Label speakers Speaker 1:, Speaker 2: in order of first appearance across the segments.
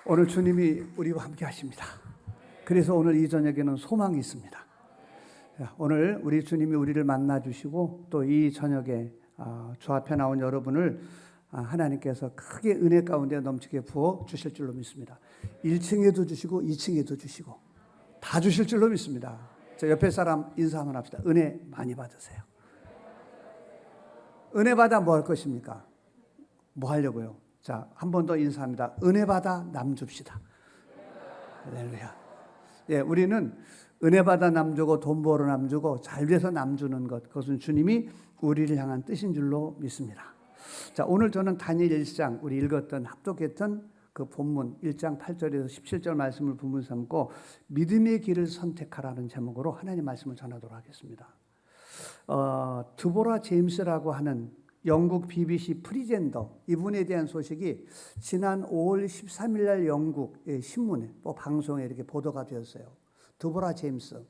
Speaker 1: 오늘 주님이 우리와 함께 하십니다. 그래서 오늘 이 저녁에는 소망이 있습니다. 오늘 우리 주님이 우리를 만나 주시고 또 이 저녁에 주 앞에 나온 여러분을 하나님께서 크게 은혜 가운데 넘치게 부어 주실 줄로 믿습니다. 1층에도 주시고 2층에도 주시고 다 주실 줄로 믿습니다. 저 옆에 사람 인사 한번 합시다. 은혜 많이 받으세요. 은혜 받아 뭐 할 것입니까? 뭐 하려고요? 자, 한 번 더 인사합니다. 은혜 받아 남 줍시다. 할렐루야. 예, 우리는 은혜 받아 남 주고 돈 벌어 남 주고 잘 돼서 남 주는 것, 그것은 주님이 우리를 향한 뜻인 줄로 믿습니다. 자, 오늘 저는 다니엘 1장 우리 읽었던 합독했던 그 본문 1장 8절에서 17절 말씀을 본문 삼고 믿음의 길을 선택하라는 제목으로 하나님 말씀을 전하도록 하겠습니다. 드보라 제임스라고 하는 영국 BBC 프리젠더, 이분에 대한 소식이 지난 5월 13일 날 영국 신문에 방송에 이렇게 보도가 되었어요. 드보라 제임스,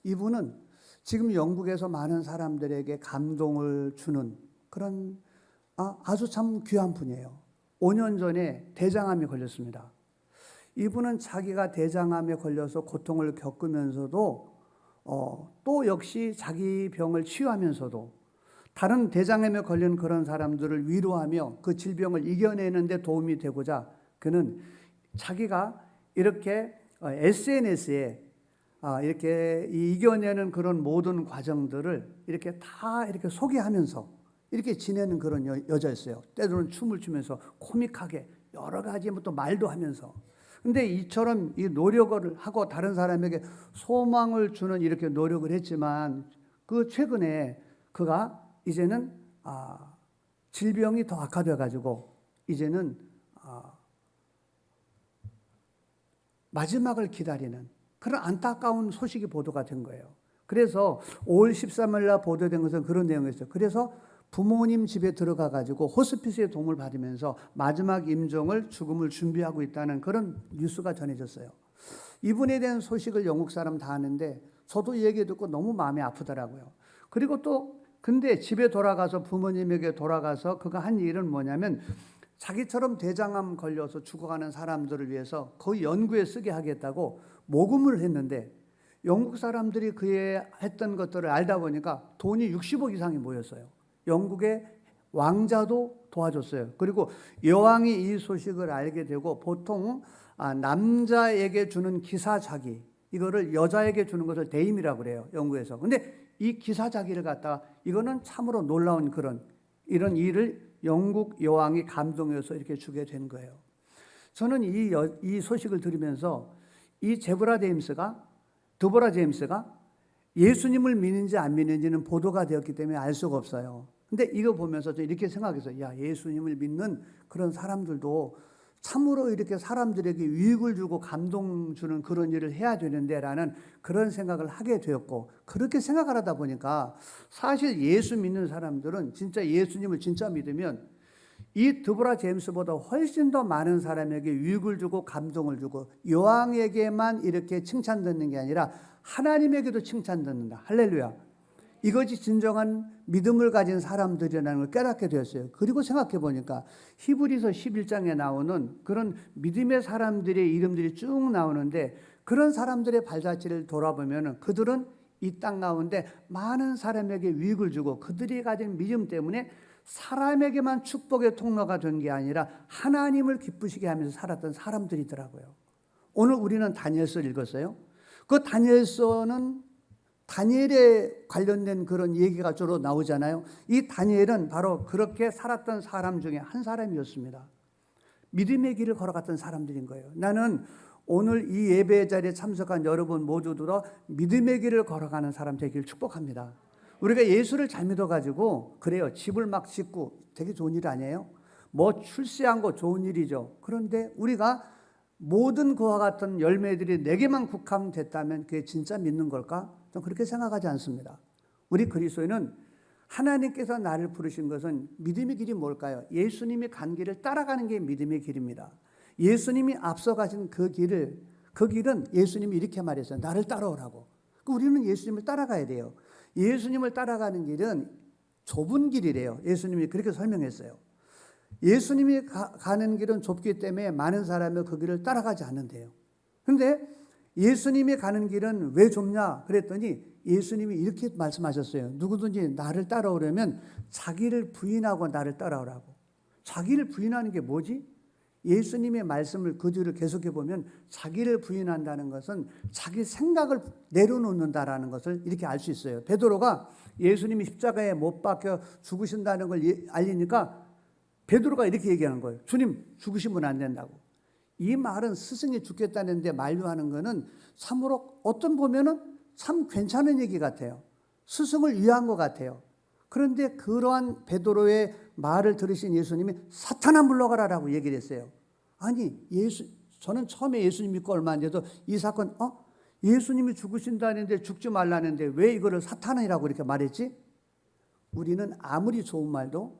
Speaker 1: 이분은 지금 영국에서 많은 사람들에게 감동을 주는 그런 아주 참 귀한 분이에요. 5년 전에 대장암이 걸렸습니다. 이분은 자기가 대장암에 걸려서 고통을 겪으면서도 또 역시 자기 병을 치유하면서도 다른 대장암에 걸린 그런 사람들을 위로하며 그 질병을 이겨내는 데 도움이 되고자 그는 자기가 이렇게 SNS에 이렇게 이겨내는 그런 모든 과정들을 이렇게 다 이렇게 소개하면서 이렇게 지내는 그런 여자였어요. 때로는 춤을 추면서 코믹하게 여러 가지 또 말도 하면서. 근데 이처럼 이 노력을 하고 다른 사람에게 소망을 주는 이렇게 노력을 했지만 그 최근에 그가 이제는 질병이 더 악화돼 가지고 이제는 마지막을 기다리는 그런 안타까운 소식이 보도가 된 거예요. 그래서 5월 13일 날 보도된 것은 그런 내용이었어요. 그래서 부모님 집에 들어가 가지고 호스피스의 도움을 받으면서 마지막 임종을 죽음을 준비하고 있다는 그런 뉴스가 전해졌어요. 이분에 대한 소식을 영국 사람 다 아는데 저도 이 얘기 듣고 너무 마음이 아프더라고요. 그리고 또 근데 집에 돌아가서 부모님에게 돌아가서 그가 한 일은 뭐냐면 자기처럼 대장암 걸려서 죽어가는 사람들을 위해서 그 연구에 쓰게 하겠다고 모금을 했는데 영국 사람들이 그의 했던 것들을 알다 보니까 돈이 60억 이상이 모였어요. 영국의 왕자도 도와줬어요. 그리고 여왕이 이 소식을 알게 되고 보통 남자에게 주는 기사자기 이거를 여자에게 주는 것을 대임이라고 그래요. 영국에서. 근데 이 기사자기를 갖다가 이거는 참으로 놀라운 그런 이런 일을 영국 여왕이 감동해서 이렇게 주게 된 거예요. 저는 이 소식을 들으면서 이 드보라 제임스가 예수님을 믿는지 안 믿는지는 보도가 되었기 때문에 알 수가 없어요. 근데 이거 보면서 저 이렇게 생각했어요. 야, 예수님을 믿는 그런 사람들도 참으로 이렇게 사람들에게 유익을 주고 감동 주는 그런 일을 해야 되는데 라는 그런 생각을 하게 되었고, 그렇게 생각을 하다 보니까 사실 예수 믿는 사람들은 진짜 예수님을 진짜 믿으면 이 드보라 제임스보다 훨씬 더 많은 사람에게 유익을 주고 감동을 주고 여왕에게만 이렇게 칭찬 듣는 게 아니라 하나님에게도 칭찬 듣는다. 할렐루야. 이것이 진정한 믿음을 가진 사람들이라는 걸 깨닫게 되었어요. 그리고 생각해 보니까 히브리서 11장에 나오는 그런 믿음의 사람들의 이름들이 쭉 나오는데 그런 사람들의 발자취를 돌아보면 그들은 이 땅 가운데 많은 사람에게 유익을 주고 그들이 가진 믿음 때문에 사람에게만 축복의 통로가 된 게 아니라 하나님을 기쁘시게 하면서 살았던 사람들이더라고요. 오늘 우리는 다니엘서를 읽었어요. 그 다니엘서는 다니엘에 관련된 그런 얘기가 주로 나오잖아요. 이 다니엘은 바로 그렇게 살았던 사람 중에 한 사람이었습니다. 믿음의 길을 걸어갔던 사람들인 거예요. 나는 오늘 이 예배 자리에 참석한 여러분 모두도 믿음의 길을 걸어가는 사람 되기를 축복합니다. 우리가 예수를 잘 믿어가지고 그래요. 집을 막 짓고 되게 좋은 일 아니에요? 뭐 출세한 거 좋은 일이죠. 그런데 우리가 모든 그와 같은 열매들이 내게만 국한됐다면 그게 진짜 믿는 걸까? 전 그렇게 생각하지 않습니다. 우리 그리스도인은 하나님께서 나를 부르신 것은 믿음의 길이 뭘까요? 예수님이 간 길을 따라가는 게 믿음의 길입니다. 예수님이 앞서가신 그 길은 예수님이 이렇게 말했어요. 나를 따라오라고. 우리는 예수님을 따라가야 돼요. 예수님을 따라가는 길은 좁은 길이래요. 예수님이 그렇게 설명했어요. 예수님이 가는 길은 좁기 때문에 많은 사람이 그 길을 따라가지 않는데요. 그런데 예수님이 가는 길은 왜 좁냐 그랬더니 예수님이 이렇게 말씀하셨어요. 누구든지 나를 따라오려면 자기를 부인하고 나를 따라오라고. 자기를 부인하는 게 뭐지? 예수님의 말씀을 그 뒤를 계속해 보면 자기를 부인한다는 것은 자기 생각을 내려놓는다라는 것을 이렇게 알 수 있어요. 베드로가 예수님이 십자가에 못 박혀 죽으신다는 걸 알리니까 베드로가 이렇게 얘기하는 거예요. 주님, 죽으시면 안 된다고. 이 말은 스승이 죽겠다는데 만류하는 것은 참으로 어떤 보면은 참 괜찮은 얘기 같아요. 스승을 위한 것 같아요. 그런데 그러한 베드로의 말을 들으신 예수님이 사탄아 물러가라라고 얘기를 했어요. 아니, 저는 처음에 예수님 믿고 얼마 안 돼도 이 사건, 예수님이 죽으신다는데 죽지 말라는데 왜 이거를 사탄이라고 이렇게 말했지? 우리는 아무리 좋은 말도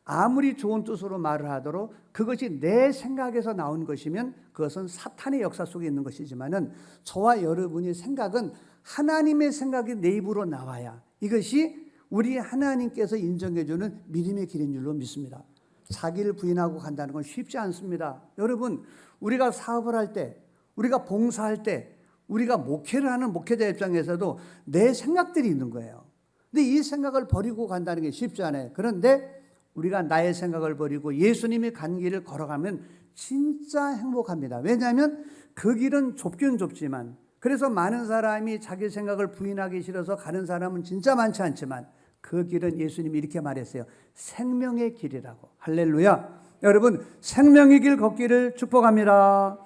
Speaker 1: 아무리 좋은 뜻으로 말을 하도록 그것이 내 생각에서 나온 것이면 그것은 사탄의 역사 속에 있는 것이지만은 저와 여러분의 생각은 하나님의 생각이 내 입으로 나와야 이것이 우리 하나님께서 인정해주는 믿음의 길인 줄로 믿습니다. 자기를 부인하고 간다는 건 쉽지 않습니다. 여러분, 우리가 사업을 할 때, 우리가 봉사할 때, 우리가 목회를 하는 목회자 입장에서도 내 생각들이 있는 거예요. 근데 이 생각을 버리고 간다는 게 쉽지 않아요. 그런데 우리가 나의 생각을 버리고 예수님이 간 길을 걸어가면 진짜 행복합니다. 왜냐하면 그 길은 좁긴 좁지만, 그래서 많은 사람이 자기 생각을 부인하기 싫어서 가는 사람은 진짜 많지 않지만 그 길은 예수님이 이렇게 말했어요. 생명의 길이라고. 할렐루야. 여러분, 생명의 길 걷기를 축복합니다.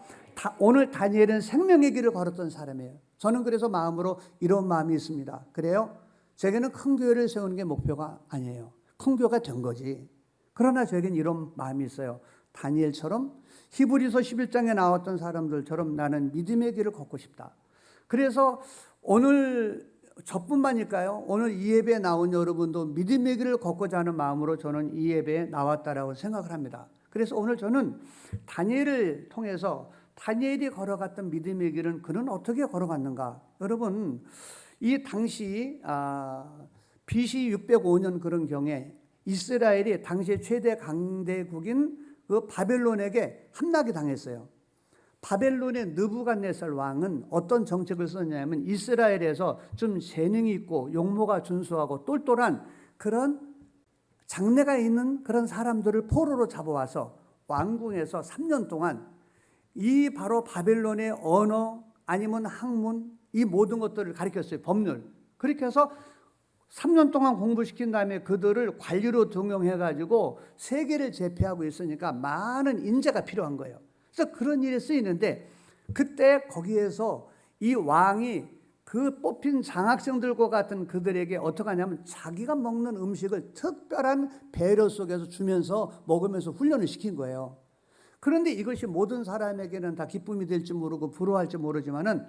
Speaker 1: 오늘 다니엘은 생명의 길을 걸었던 사람이에요. 저는 그래서 마음으로 이런 마음이 있습니다. 그래요? 제게는 큰 교회를 세우는 게 목표가 아니에요. 큰 교회가 된 거지. 그러나 저에겐 이런 마음이 있어요. 다니엘처럼 히브리서 11장에 나왔던 사람들처럼 나는 믿음의 길을 걷고 싶다. 그래서 오늘 저뿐만일까요? 오늘 이 예배에 나온 여러분도 믿음의 길을 걷고자 하는 마음으로 저는 이 예배에 나왔다라고 생각을 합니다. 그래서 오늘 저는 다니엘을 통해서 다니엘이 걸어갔던 믿음의 길은 그는 어떻게 걸어갔는가? 여러분, 이 당시 BC 605년 그런 경에 이스라엘이 당시 최대 강대국인 그 바벨론에게 함락이 당했어요. 바벨론의 느부갓네살 왕은 어떤 정책을 썼냐면 이스라엘에서 좀 재능이 있고 용모가 준수하고 똘똘한 그런 장래가 있는 그런 사람들을 포로로 잡아와서 왕궁에서 3년 동안 이 바로 바벨론의 언어 아니면 학문 이 모든 것들을 가르쳤어요. 법률. 그렇게 해서 3년 동안 공부시킨 다음에 그들을 관리로 등용해가지고 세계를 제패하고 있으니까 많은 인재가 필요한 거예요. 그래서 그런 일에 쓰이는데 그때 거기에서 이 왕이 그 뽑힌 장학생들과 같은 그들에게 어떻게 하냐면 자기가 먹는 음식을 특별한 배려 속에서 주면서 먹으면서 훈련을 시킨 거예요. 그런데 이것이 모든 사람에게는 다 기쁨이 될지 모르고 부러워할지 모르지만은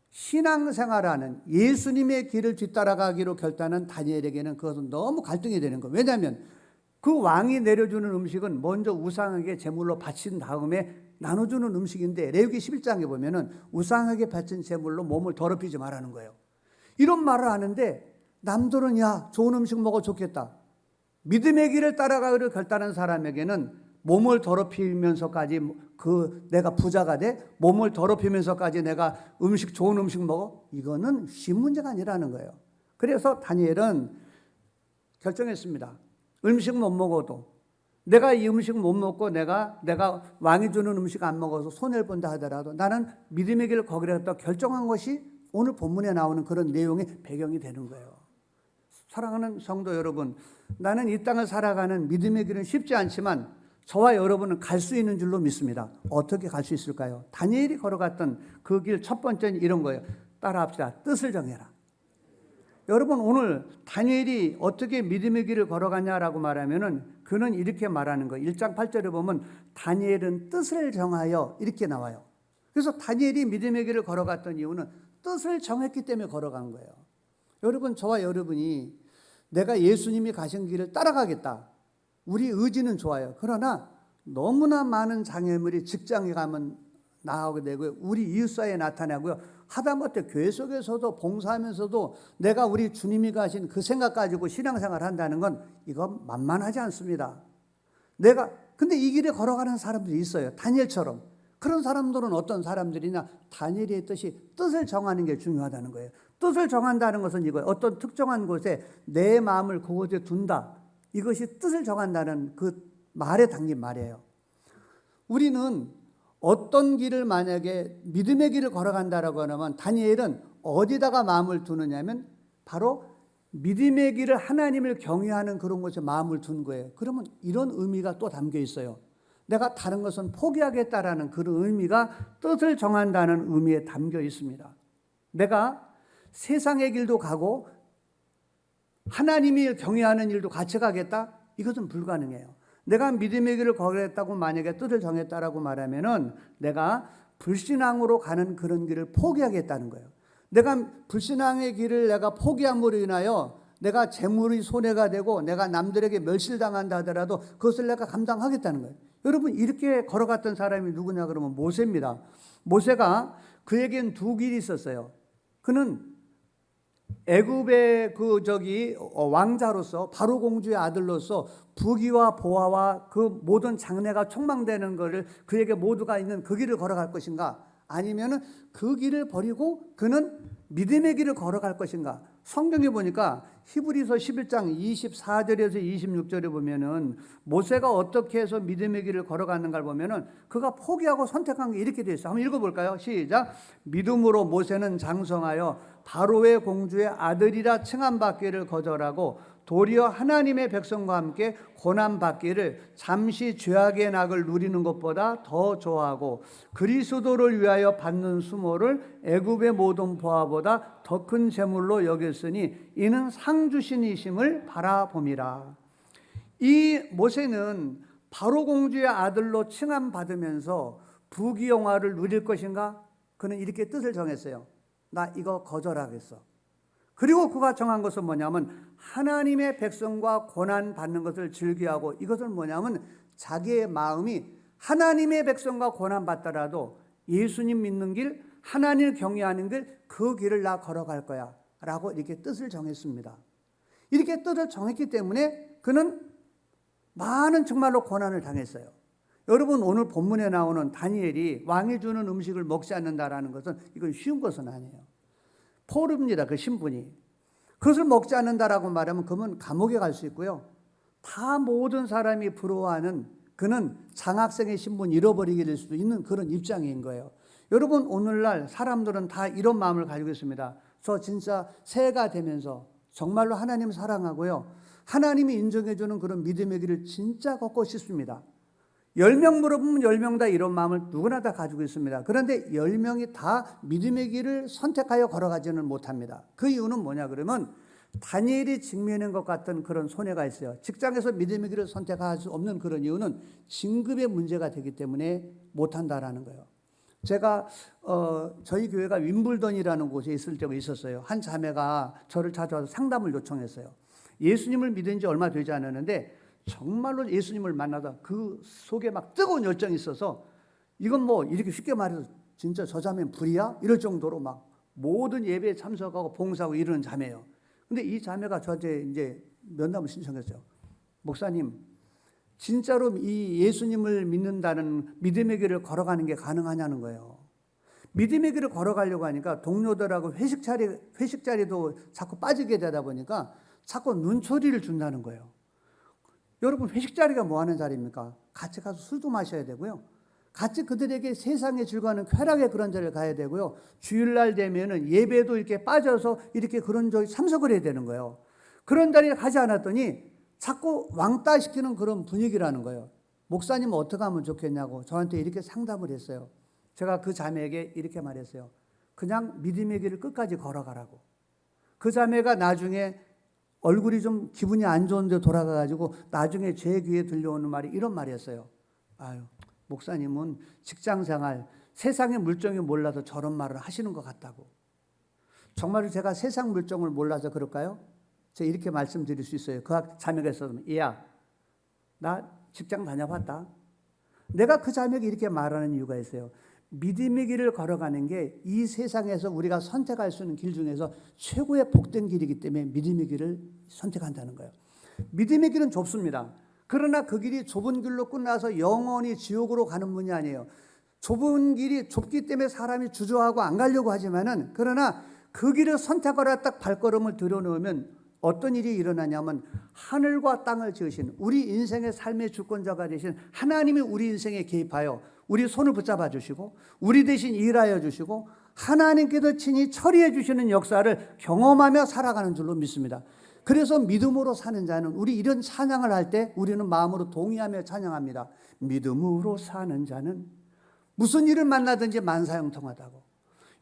Speaker 1: 신앙생활하는 예수님의 길을 뒤따라가기로 결단한 다니엘에게는 그것은 너무 갈등이 되는 거예요. 왜냐하면 그 왕이 내려주는 음식은 먼저 우상에게 제물로 바친 다음에 나눠주는 음식인데 레위기 11장에 보면은 우상에게 바친 제물로 몸을 더럽히지 말라는 거예요. 이런 말을 하는데 남들은 야 좋은 음식 먹어 좋겠다. 믿음의 길을 따라가기로 결단한 사람에게는 몸을 더럽히면서까지 내가 부자가 돼? 몸을 더럽히면서까지 내가 좋은 음식 먹어? 이거는 쉬운 문제가 아니라는 거예요. 그래서 다니엘은 결정했습니다. 음식 못 먹어도 내가 이 음식 못 먹고 내가 왕이 주는 음식 안 먹어서 손해를 본다 하더라도 나는 믿음의 길을 거기로 결정한 것이 오늘 본문에 나오는 그런 내용의 배경이 되는 거예요. 사랑하는 성도 여러분, 나는 이 땅을 살아가는 믿음의 길은 쉽지 않지만 저와 여러분은 갈 수 있는 줄로 믿습니다. 어떻게 갈 수 있을까요? 다니엘이 걸어갔던 그 길 첫 번째는 이런 거예요. 따라합시다. 뜻을 정해라. 여러분 오늘 다니엘이 어떻게 믿음의 길을 걸어갔냐라고 말하면은 그는 이렇게 말하는 거예요. 1장 8절에 보면 다니엘은 뜻을 정하여 이렇게 나와요. 그래서 다니엘이 믿음의 길을 걸어갔던 이유는 뜻을 정했기 때문에 걸어간 거예요. 여러분 저와 여러분이 내가 예수님이 가신 길을 따라가겠다. 우리 의지는 좋아요. 그러나 너무나 많은 장애물이 직장에 가면 나오게 되고요. 우리 이웃 사이에 나타나고요. 하다못해 교회 속에서도 봉사하면서도 내가 우리 주님이 가신 그 생각 가지고 신앙생활을 한다는 건 이건 만만하지 않습니다. 근데 이 길에 걸어가는 사람들이 있어요. 다니엘처럼. 그런 사람들은 어떤 사람들이냐? 다니엘이 했듯이 뜻을 정하는 게 중요하다는 거예요. 뜻을 정한다는 것은 이거예요. 어떤 특정한 곳에 내 마음을 그곳에 둔다. 이것이 뜻을 정한다는 그 말에 담긴 말이에요. 우리는 어떤 길을 만약에 믿음의 길을 걸어간다라고 하면 다니엘은 어디다가 마음을 두느냐면 바로 믿음의 길을 하나님을 경외하는 그런 곳에 마음을 둔 거예요. 그러면 이런 의미가 또 담겨 있어요. 내가 다른 것은 포기하겠다라는 그런 의미가 뜻을 정한다는 의미에 담겨 있습니다. 내가 세상의 길도 가고 하나님이 경외하는 일도 같이 가겠다? 이것은 불가능해요. 내가 믿음의 길을 걸겠다고 만약에 뜻을 정했다라고 말하면은 내가 불신앙으로 가는 그런 길을 포기하겠다는 거예요. 내가 불신앙의 길을 내가 포기함으로 인하여 내가 재물이 손해가 되고 내가 남들에게 멸실당한다 하더라도 그것을 내가 감당하겠다는 거예요. 여러분, 이렇게 걸어갔던 사람이 누구냐 그러면 모세입니다. 모세가 그에겐 두 길이 있었어요. 그는 애굽의 왕자로서 바로 공주의 아들로서 부귀와 보화와 그 모든 장래가 촉망되는 것을 그에게 모두가 있는 그 길을 걸어갈 것인가? 아니면은 그 길을 버리고 그는 믿음의 길을 걸어갈 것인가? 성경에 보니까 히브리서 11장 24절에서 26절에 보면은 모세가 어떻게 해서 믿음의 길을 걸어가는가를 보면은 그가 포기하고 선택한 게 이렇게 되어 있어요. 한번 읽어볼까요? 시작. 믿음으로 모세는 장성하여 바로의 공주의 아들이라 칭함받기를 거절하고 도리어 하나님의 백성과 함께 고난받기를 잠시 죄악의 낙을 누리는 것보다 더 좋아하고 그리스도를 위하여 받는 수모를 애굽의 모든 보화보다 더 큰 재물로 여겼으니 이는 상 주신 이심을 바라봄이라. 이 모세는 바로 공주의 아들로 칭함받으면서 부귀영화를 누릴 것인가? 그는 이렇게 뜻을 정했어요. 나 이거 거절하겠어. 그리고 그가 정한 것은 뭐냐면 하나님의 백성과 고난 받는 것을 즐겨하고, 이것은 뭐냐면 자기의 마음이 하나님의 백성과 고난 받더라도 예수님 믿는 길, 하나님을 경외하는 길, 그 길을 나 걸어갈 거야 라고 이렇게 뜻을 정했습니다. 이렇게 뜻을 정했기 때문에 그는 많은 정말로 고난을 당했어요. 여러분, 오늘 본문에 나오는 다니엘이 왕이 주는 음식을 먹지 않는다라는 것은 이건 쉬운 것은 아니에요. 포르입니다. 그 신분이. 그것을 먹지 않는다라고 말하면 그러면 감옥에 갈 수 있고요. 다 모든 사람이 부러워하는, 그는 장학생의 신분 잃어버리게 될 수도 있는 그런 입장인 거예요. 여러분, 오늘날 사람들은 다 이런 마음을 가지고 있습니다. 저 진짜 새해가 되면서 정말로 하나님 사랑하고요, 하나님이 인정해 주는 그런 믿음의 길을 진짜 걷고 싶습니다. 10명 물어보면 10명 다 이런 마음을 누구나 다 가지고 있습니다. 그런데 10명이 다 믿음의 길을 선택하여 걸어가지는 못합니다. 그 이유는 뭐냐 그러면 다니엘이 직면한 것 같은 그런 손해가 있어요. 직장에서 믿음의 길을 선택할 수 없는 그런 이유는 진급의 문제가 되기 때문에 못한다라는 거예요. 제가 저희 교회가 윈블던이라는 곳에 있을 때가 있었어요. 한 자매가 저를 찾아와서 상담을 요청했어요. 예수님을 믿은 지 얼마 되지 않았는데 정말로 예수님을 만나다 그 속에 막 뜨거운 열정이 있어서, 이건 뭐 이렇게 쉽게 말해서 진짜 저 자매는 불이야? 이럴 정도로 막 모든 예배에 참석하고 봉사하고 이러는 자매예요. 근데 이 자매가 저한테 이제 면담을 신청했어요. 목사님, 진짜로 이 예수님을 믿는다는 믿음의 길을 걸어가는 게 가능하냐는 거예요. 믿음의 길을 걸어가려고 하니까 동료들하고 회식 자리도 자꾸 빠지게 되다 보니까 자꾸 눈초리를 준다는 거예요. 여러분, 회식 자리가 뭐 하는 자리입니까? 같이 가서 술도 마셔야 되고요. 같이 그들에게 세상의 즐거워하는 쾌락의 그런 자리를 가야 되고요. 주일날 되면은 예배도 이렇게 빠져서 이렇게 그런 저기 참석을 해야 되는 거예요. 그런 자리에 가지 않았더니 자꾸 왕따시키는 그런 분위기라는 거예요. 목사님은 어떻게 하면 좋겠냐고 저한테 이렇게 상담을 했어요. 제가 그 자매에게 이렇게 말했어요. 그냥 믿음의 길을 끝까지 걸어가라고. 그 자매가 나중에 얼굴이 좀 기분이 안 좋은데 돌아가가지고 나중에 제 귀에 들려오는 말이 이런 말이었어요. 아유, 목사님은 직장생활, 세상의 물정이 몰라서 저런 말을 하시는 것 같다고. 정말로 제가 세상 물정을 몰라서 그럴까요? 제가 이렇게 말씀드릴 수 있어요. 그 자매가 있었으면, 야, 나 직장 다녀봤다. 내가 그 자매에게 이렇게 말하는 이유가 있어요. 믿음의 길을 걸어가는 게 이 세상에서 우리가 선택할 수 있는 길 중에서 최고의 복된 길이기 때문에 믿음의 길을 선택한다는 거예요. 믿음의 길은 좁습니다. 그러나 그 길이 좁은 길로 끝나서 영원히 지옥으로 가는 분이 아니에요. 좁은 길이 좁기 때문에 사람이 주저하고 안 가려고 하지만은, 그러나 그 길을 선택하라 딱 발걸음을 들여놓으면 어떤 일이 일어나냐면, 하늘과 땅을 지으신 우리 인생의 삶의 주권자가 되신 하나님이 우리 인생에 개입하여 우리 손을 붙잡아 주시고 우리 대신 일하여 주시고 하나님께서 친히 처리해 주시는 역사를 경험하며 살아가는 줄로 믿습니다. 그래서 믿음으로 사는 자는, 우리 이런 찬양을 할 때 우리는 마음으로 동의하며 찬양합니다. 믿음으로 사는 자는 무슨 일을 만나든지 만사형통하다고.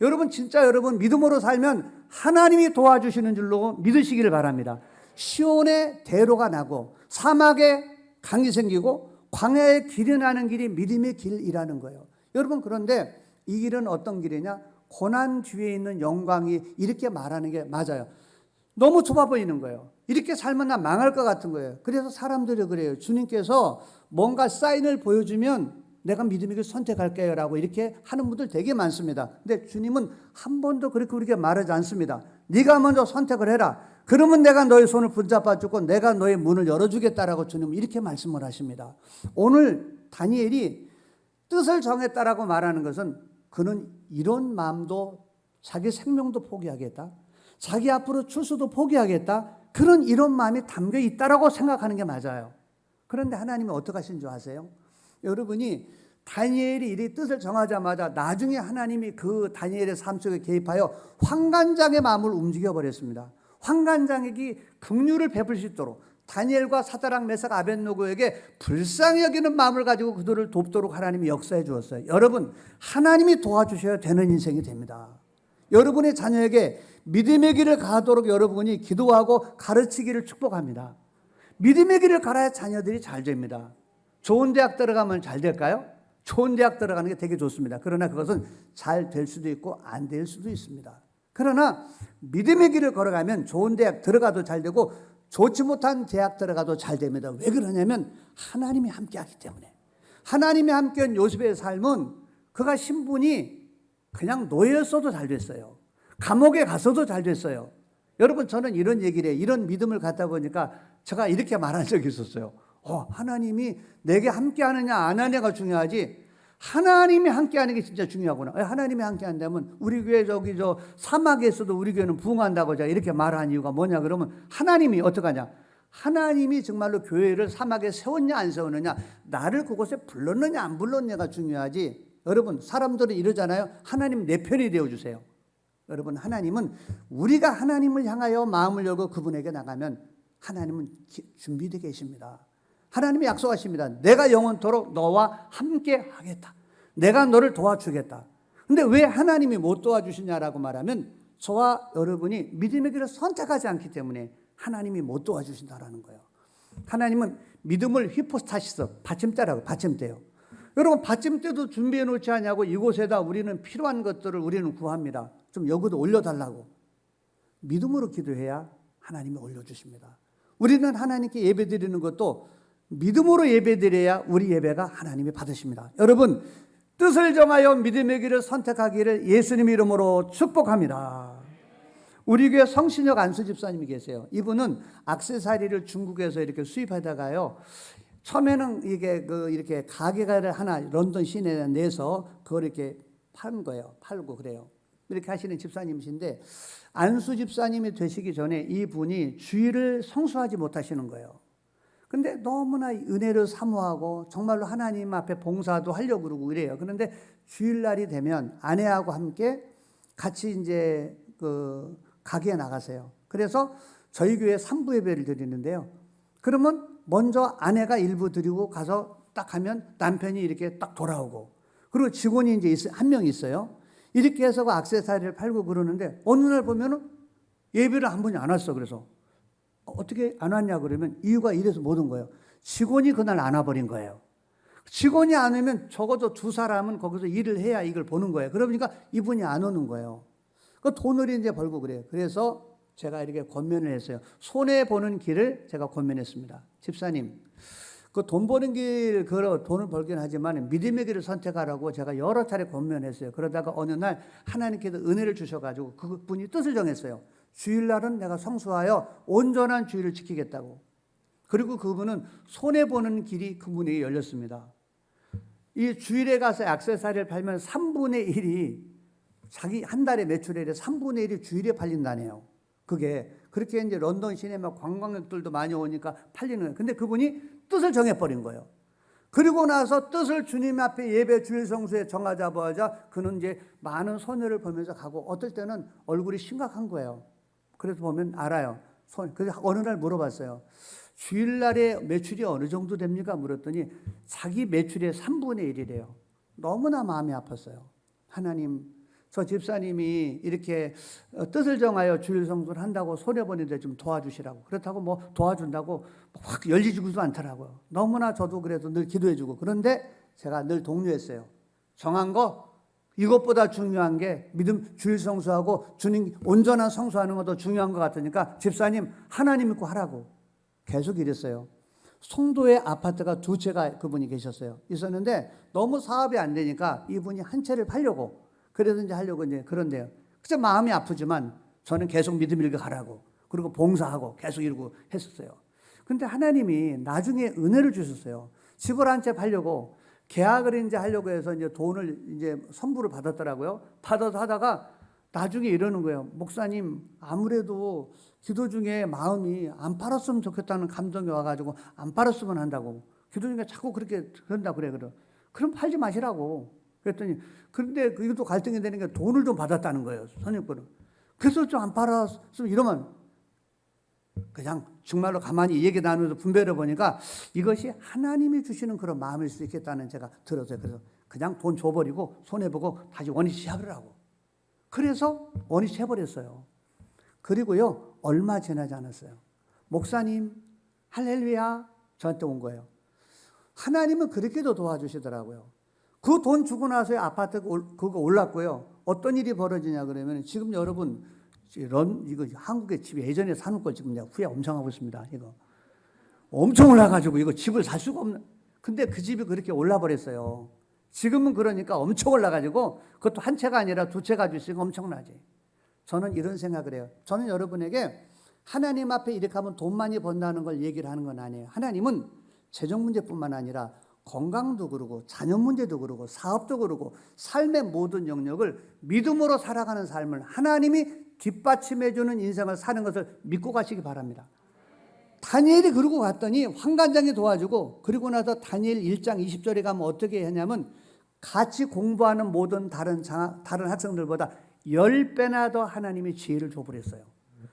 Speaker 1: 여러분, 진짜 여러분 믿음으로 살면 하나님이 도와주시는 줄로 믿으시기를 바랍니다. 시온에 대로가 나고 사막에 강이 생기고 광야에 길이 나는 길이 믿음의 길이라는 거예요. 여러분, 그런데 이 길은 어떤 길이냐? 고난 뒤에 있는 영광이, 이렇게 말하는 게 맞아요. 너무 좁아 보이는 거예요. 이렇게 살면 나 망할 것 같은 거예요. 그래서 사람들이 그래요. 주님께서 뭔가 사인을 보여주면 내가 믿음의 길 선택할게요 라고 이렇게 하는 분들 되게 많습니다. 근데 주님은 한 번도 그렇게 우리에게 말하지 않습니다. 네가 먼저 선택을 해라. 그러면 내가 너의 손을 붙잡아 주고 내가 너의 문을 열어주겠다라고 주님은 이렇게 말씀을 하십니다. 오늘 다니엘이 뜻을 정했다라고 말하는 것은, 그는 이런 마음도, 자기 생명도 포기하겠다, 자기 앞으로 출소도 포기하겠다, 그런 이런 마음이 담겨 있다라고 생각하는 게 맞아요. 그런데 하나님이 어떻게 하신 줄 아세요? 여러분이 다니엘이 이 뜻을 정하자마자 나중에 하나님이 그 다니엘의 삶 속에 개입하여 환관장의 마음을 움직여 버렸습니다. 환관장에게 긍휼을 베풀 수 있도록 다니엘과 사드락 메삭 아벳노고에게 불쌍히 여기는 마음을 가지고 그들을 돕도록 하나님이 역사해 주었어요. 여러분, 하나님이 도와주셔야 되는 인생이 됩니다. 여러분의 자녀에게 믿음의 길을 가도록 여러분이 기도하고 가르치기를 축복합니다. 믿음의 길을 가야 자녀들이 잘 됩니다. 좋은 대학 들어가면 잘 될까요? 좋은 대학 들어가는 게 되게 좋습니다. 그러나 그것은 잘 될 수도 있고 안 될 수도 있습니다. 그러나 믿음의 길을 걸어가면 좋은 대학 들어가도 잘 되고 좋지 못한 대학 들어가도 잘 됩니다. 왜 그러냐면 하나님이 함께하기 때문에. 하나님이 함께한 요셉의 삶은, 그가 신분이 그냥 노예였어도 잘 됐어요. 감옥에 가서도 잘 됐어요. 여러분, 저는 이런 얘기를 해요. 이런 믿음을 갖다 보니까 제가 이렇게 말한 적이 있었어요. 하나님이 내게 함께하느냐 안 하느냐가 중요하지, 하나님이 함께하는 게 진짜 중요하구나. 하나님이 함께한다면 우리 교회 저 사막에서도 우리 교회는 부흥한다고 제가 이렇게 말한 이유가 뭐냐 그러면, 하나님이 어떡하냐? 하나님이 정말로 교회를 사막에 세웠냐 안 세웠느냐, 나를 그곳에 불렀느냐 안 불렀느냐가 중요하지. 여러분, 사람들은 이러잖아요. 하나님 내 편이 되어주세요. 여러분, 하나님은 우리가 하나님을 향하여 마음을 열고 그분에게 나가면 하나님은 준비되어 계십니다. 하나님이 약속하십니다. 내가 영원토록 너와 함께 하겠다. 내가 너를 도와주겠다. 근데 왜 하나님이 못 도와주시냐라고 말하면, 저와 여러분이 믿음의 길을 선택하지 않기 때문에 하나님이 못 도와주신다라는 거예요. 하나님은 믿음을 히포스타시스, 받침대라고, 받침대요. 여러분, 받침대도 준비해 놓지 않냐고 이곳에다 우리는 필요한 것들을 우리는 구합니다. 좀 여기도 올려달라고. 믿음으로 기도해야 하나님이 올려주십니다. 우리는 하나님께 예배드리는 것도 믿음으로 예배드려야 우리 예배가 하나님이 받으십니다. 여러분, 뜻을 정하여 믿음의 길을 선택하기를 예수님 이름으로 축복합니다. 우리 교회 성신혁 안수 집사님이 계세요. 이분은 액세서리를 중국에서 이렇게 수입하다가요, 처음에는 이게 이렇게 가게를 하나 런던 시내에 내서 그걸 이렇게 파는 거예요. 팔고 그래요. 이렇게 하시는 집사님이신데, 안수 집사님이 되시기 전에 이분이 주일을 성수하지 못하시는 거예요. 근데 너무나 은혜를 사모하고 정말로 하나님 앞에 봉사도 하려고 그러고 이래요. 그런데 주일날이 되면 아내하고 함께 같이 이제 그 가게에 나가세요. 그래서 저희 교회 3부 예배를 드리는데요. 그러면 먼저 아내가 일부 드리고 가서 딱 하면 남편이 이렇게 딱 돌아오고, 그리고 직원이 이제 한 명 있어요. 이렇게 해서 그 액세서리를 팔고 그러는데, 어느 날 보면은 예배를 한 분이 안 왔어. 그래서 어떻게 안 왔냐 그러면 이유가 이래서 못 온 거예요. 직원이 그날 안 와버린 거예요. 직원이 안 오면 적어도 두 사람은 거기서 일을 해야 이걸 보는 거예요. 그러니까 이분이 안 오는 거예요. 그 돈을 이제 벌고 그래요. 그래서 제가 이렇게 권면을 했어요. 손해 보는 길을 제가 권면했습니다. 집사님, 그 돈 버는 길, 돈을 벌긴 하지만 믿음의 길을 선택하라고 제가 여러 차례 권면했어요. 그러다가 어느 날 하나님께서 은혜를 주셔가지고 그분이 뜻을 정했어요. 주일날은 내가 성수하여 온전한 주일을 지키겠다고. 그리고 그분은 손해보는 길이 그분에게 열렸습니다. 이 주일에 가서 액세서리를 팔면 3분의 1이 자기 한 달의 매출의 3분의 1이 주일에 팔린다네요. 그게 그렇게 이제 런던 시내 막 관광객들도 많이 오니까 팔리는 거예요. 근데 그분이 뜻을 정해버린 거예요. 그리고 나서 뜻을 주님 앞에 예배 주일 성수에 정하자마자 그는 이제 많은 손해를 보면서 가고 어떨 때는 얼굴이 심각한 거예요. 그래서 보면 알아요. 그래서 어느 날 물어봤어요. 주일날에 매출이 어느 정도 됩니까? 물었더니 자기 매출의 3분의 1이래요. 너무나 마음이 아팠어요. 하나님, 저 집사님이 이렇게 뜻을 정하여 주일 성수를 한다고 손해보는데 좀 도와주시라고. 그렇다고 뭐 도와준다고 확 열리지도 않더라고요. 너무나 저도 그래도 늘 기도해주고. 그런데 제가 늘 독려했어요. 정한 거 이것보다 중요한 게 믿음 주일 성수하고 주님 온전한 성수하는 것도 중요한 것 같으니까 집사님 하나님 믿고 하라고 계속 이랬어요. 송도에 아파트가 2채가 그분이 계셨어요. 있었는데 너무 사업이 안 되니까 이분이 한 채를 팔려고 그래서 이제 하려고 이제 그런데요. 그래서 마음이 아프지만 저는 계속 믿음 일가 가라고 그리고 봉사하고 계속 이러고 했었어요. 근데 하나님이 나중에 은혜를 주셨어요. 집을 한 채 팔려고 계약을 이제 하려고 해서 이제 돈을 이제 선불을 받았더라고요. 받아서 하다가 나중에 이러는 거예요. 목사님, 아무래도 기도 중에 마음이 안 팔았으면 좋겠다는 감정이 와가지고 안 팔았으면 한다고. 기도 중에 자꾸 그렇게 그런다고 그래. 그럼 팔지 마시라고. 그랬더니, 그런데 이것도 갈등이 되는 게 돈을 좀 받았다는 거예요. 선생님 거는. 그래서 좀 안 팔았으면 이러면 그냥 정말로 가만히 얘기 나누면서 분별해 보니까 이것이 하나님이 주시는 그런 마음일 수 있겠다는 제가 들었어요. 그래서 그냥 돈 줘버리고 손해보고 다시 원위치 해버리라고. 그래서 원위치 해버렸어요. 그리고요, 얼마 지나지 않았어요. 목사님, 할렐루야, 저한테 온 거예요. 하나님은 그렇게도 도와주시더라고요. 그 돈 주고 나서의 아파트 그거 올랐고요. 어떤 일이 벌어지냐 그러면 지금 여러분 이거 한국의 집 예전에 사는 걸 지금 내가 후회 엄청 하고 있습니다. 이거 엄청 올라가지고 이거 집을 살 수가 없는. 근데 그 집이 그렇게 올라버렸어요. 지금은 그러니까 엄청 올라가지고 그것도 한 채가 아니라 2채 가지고 있으니까 엄청나지. 저는 이런 생각을 해요. 저는 여러분에게 하나님 앞에 이렇게 하면 돈 많이 번다는 걸 얘기를 하는 건 아니에요. 하나님은 재정 문제뿐만 아니라 건강도 그러고 자녀 문제도 그러고 사업도 그러고 삶의 모든 영역을 믿음으로 살아가는 삶을 하나님이 뒷받침해주는 인생을 사는 것을 믿고 가시기 바랍니다. 다니엘이 그러고 갔더니 환관장이 도와주고 그리고 나서 다니엘 1장 20절에 가면 어떻게 하냐면 같이 공부하는 모든 다른 학생들보다 10배나 더 하나님이 지혜를 줘버렸어요.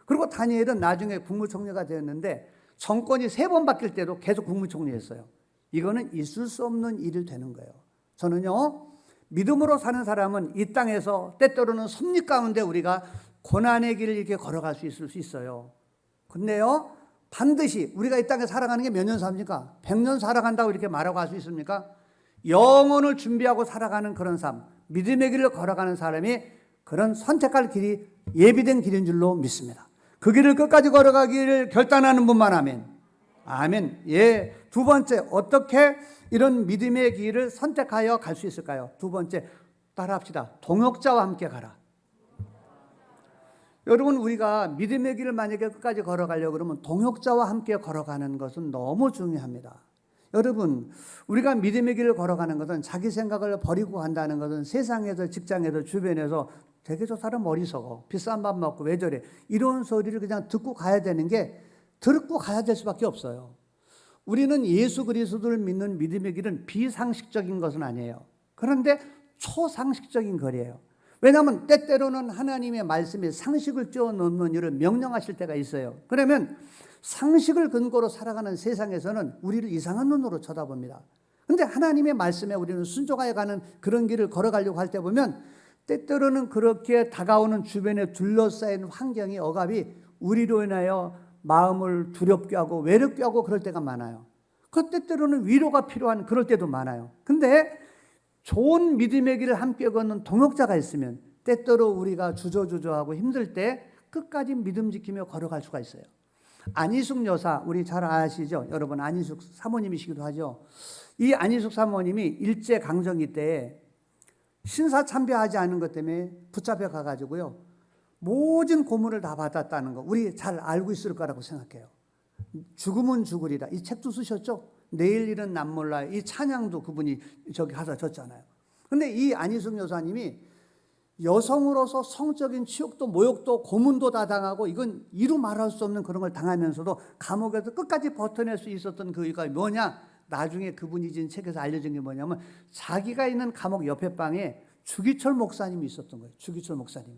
Speaker 1: 그리고 다니엘은 나중에 국무총리가 되었는데 정권이 3번 바뀔 때도 계속 국무총리였어요. 이거는 있을 수 없는 일이 되는 거예요. 저는요, 믿음으로 사는 사람은 이 땅에서 때때로는 섭리 가운데 우리가 고난의 길을 이렇게 걸어갈 수 있을 수 있어요. 근데요, 반드시 우리가 이 땅에 살아가는 게 몇 년 삽니까? 100년 살아간다고 이렇게 말하고 할 수 있습니까? 영혼을 준비하고 살아가는 그런 삶, 믿음의 길을 걸어가는 사람이 그런 선택할 길이 예비된 길인 줄로 믿습니다. 그 길을 끝까지 걸어가기를 결단하는 분만 아멘. 아멘. 예. 2번째, 어떻게 이런 믿음의 길을 선택하여 갈 수 있을까요? 2번째, 따라합시다. 동역자와 함께 가라. 여러분, 우리가 믿음의 길을 만약에 끝까지 걸어가려고 그러면 동역자와 함께 걸어가는 것은 너무 중요합니다. 여러분, 우리가 믿음의 길을 걸어가는 것은 자기 생각을 버리고 간다는 것은 세상에서, 직장에서, 주변에서 되게 저 사람 어리석어, 비싼 밥 먹고 왜 저래, 이런 소리를 그냥 듣고 가야 되는 게 듣고 가야 될 수밖에 없어요. 우리는 예수 그리스도를 믿는 믿음의 길은 비상식적인 것은 아니에요. 그런데 초상식적인 거리예요. 왜냐하면 때때로는 하나님의 말씀에 상식을 뛰어넘는 일을 명령하실 때가 있어요. 그러면 상식을 근거로 살아가는 세상에서는 우리를 이상한 눈으로 쳐다봅니다. 그런데 하나님의 말씀에 우리는 순종하여 가는 그런 길을 걸어가려고 할 때 보면 때때로는 그렇게 다가오는 주변에 둘러싸인 환경이 억압이 우리로 인하여 마음을 두렵게 하고 외롭게 하고 그럴 때가 많아요. 그 때때로는 위로가 필요한 그럴 때도 많아요. 근데 좋은 믿음의 길을 함께 걷는 동역자가 있으면 때때로 우리가 주저주저하고 힘들 때 끝까지 믿음 지키며 걸어갈 수가 있어요. 안희숙 여사, 우리 잘 아시죠? 여러분, 안희숙 사모님이시기도 하죠. 이 안희숙 사모님이 일제강점기 때 신사참배하지 않은 것 때문에 붙잡혀 가가지고요, 모든 고문을 다 받았다는 거 우리 잘 알고 있을 거라고 생각해요. 죽음은 죽으리라. 이 책도 쓰셨죠? 내일 일은 남 몰라요. 이 찬양도 그분이 저기 가사 졌잖아요. 근데 이 안희숙 여사님이 여성으로서 성적인 치욕도 모욕도 고문도 다 당하고 이건 이루 말할 수 없는 그런 걸 당하면서도 감옥에서 끝까지 버텨낼 수 있었던 그 이유가 뭐냐? 나중에 그분이 진 책에서 알려진 게 뭐냐면 자기가 있는 감옥 옆에 방에 주기철 목사님이 있었던 거예요. 주기철 목사님이.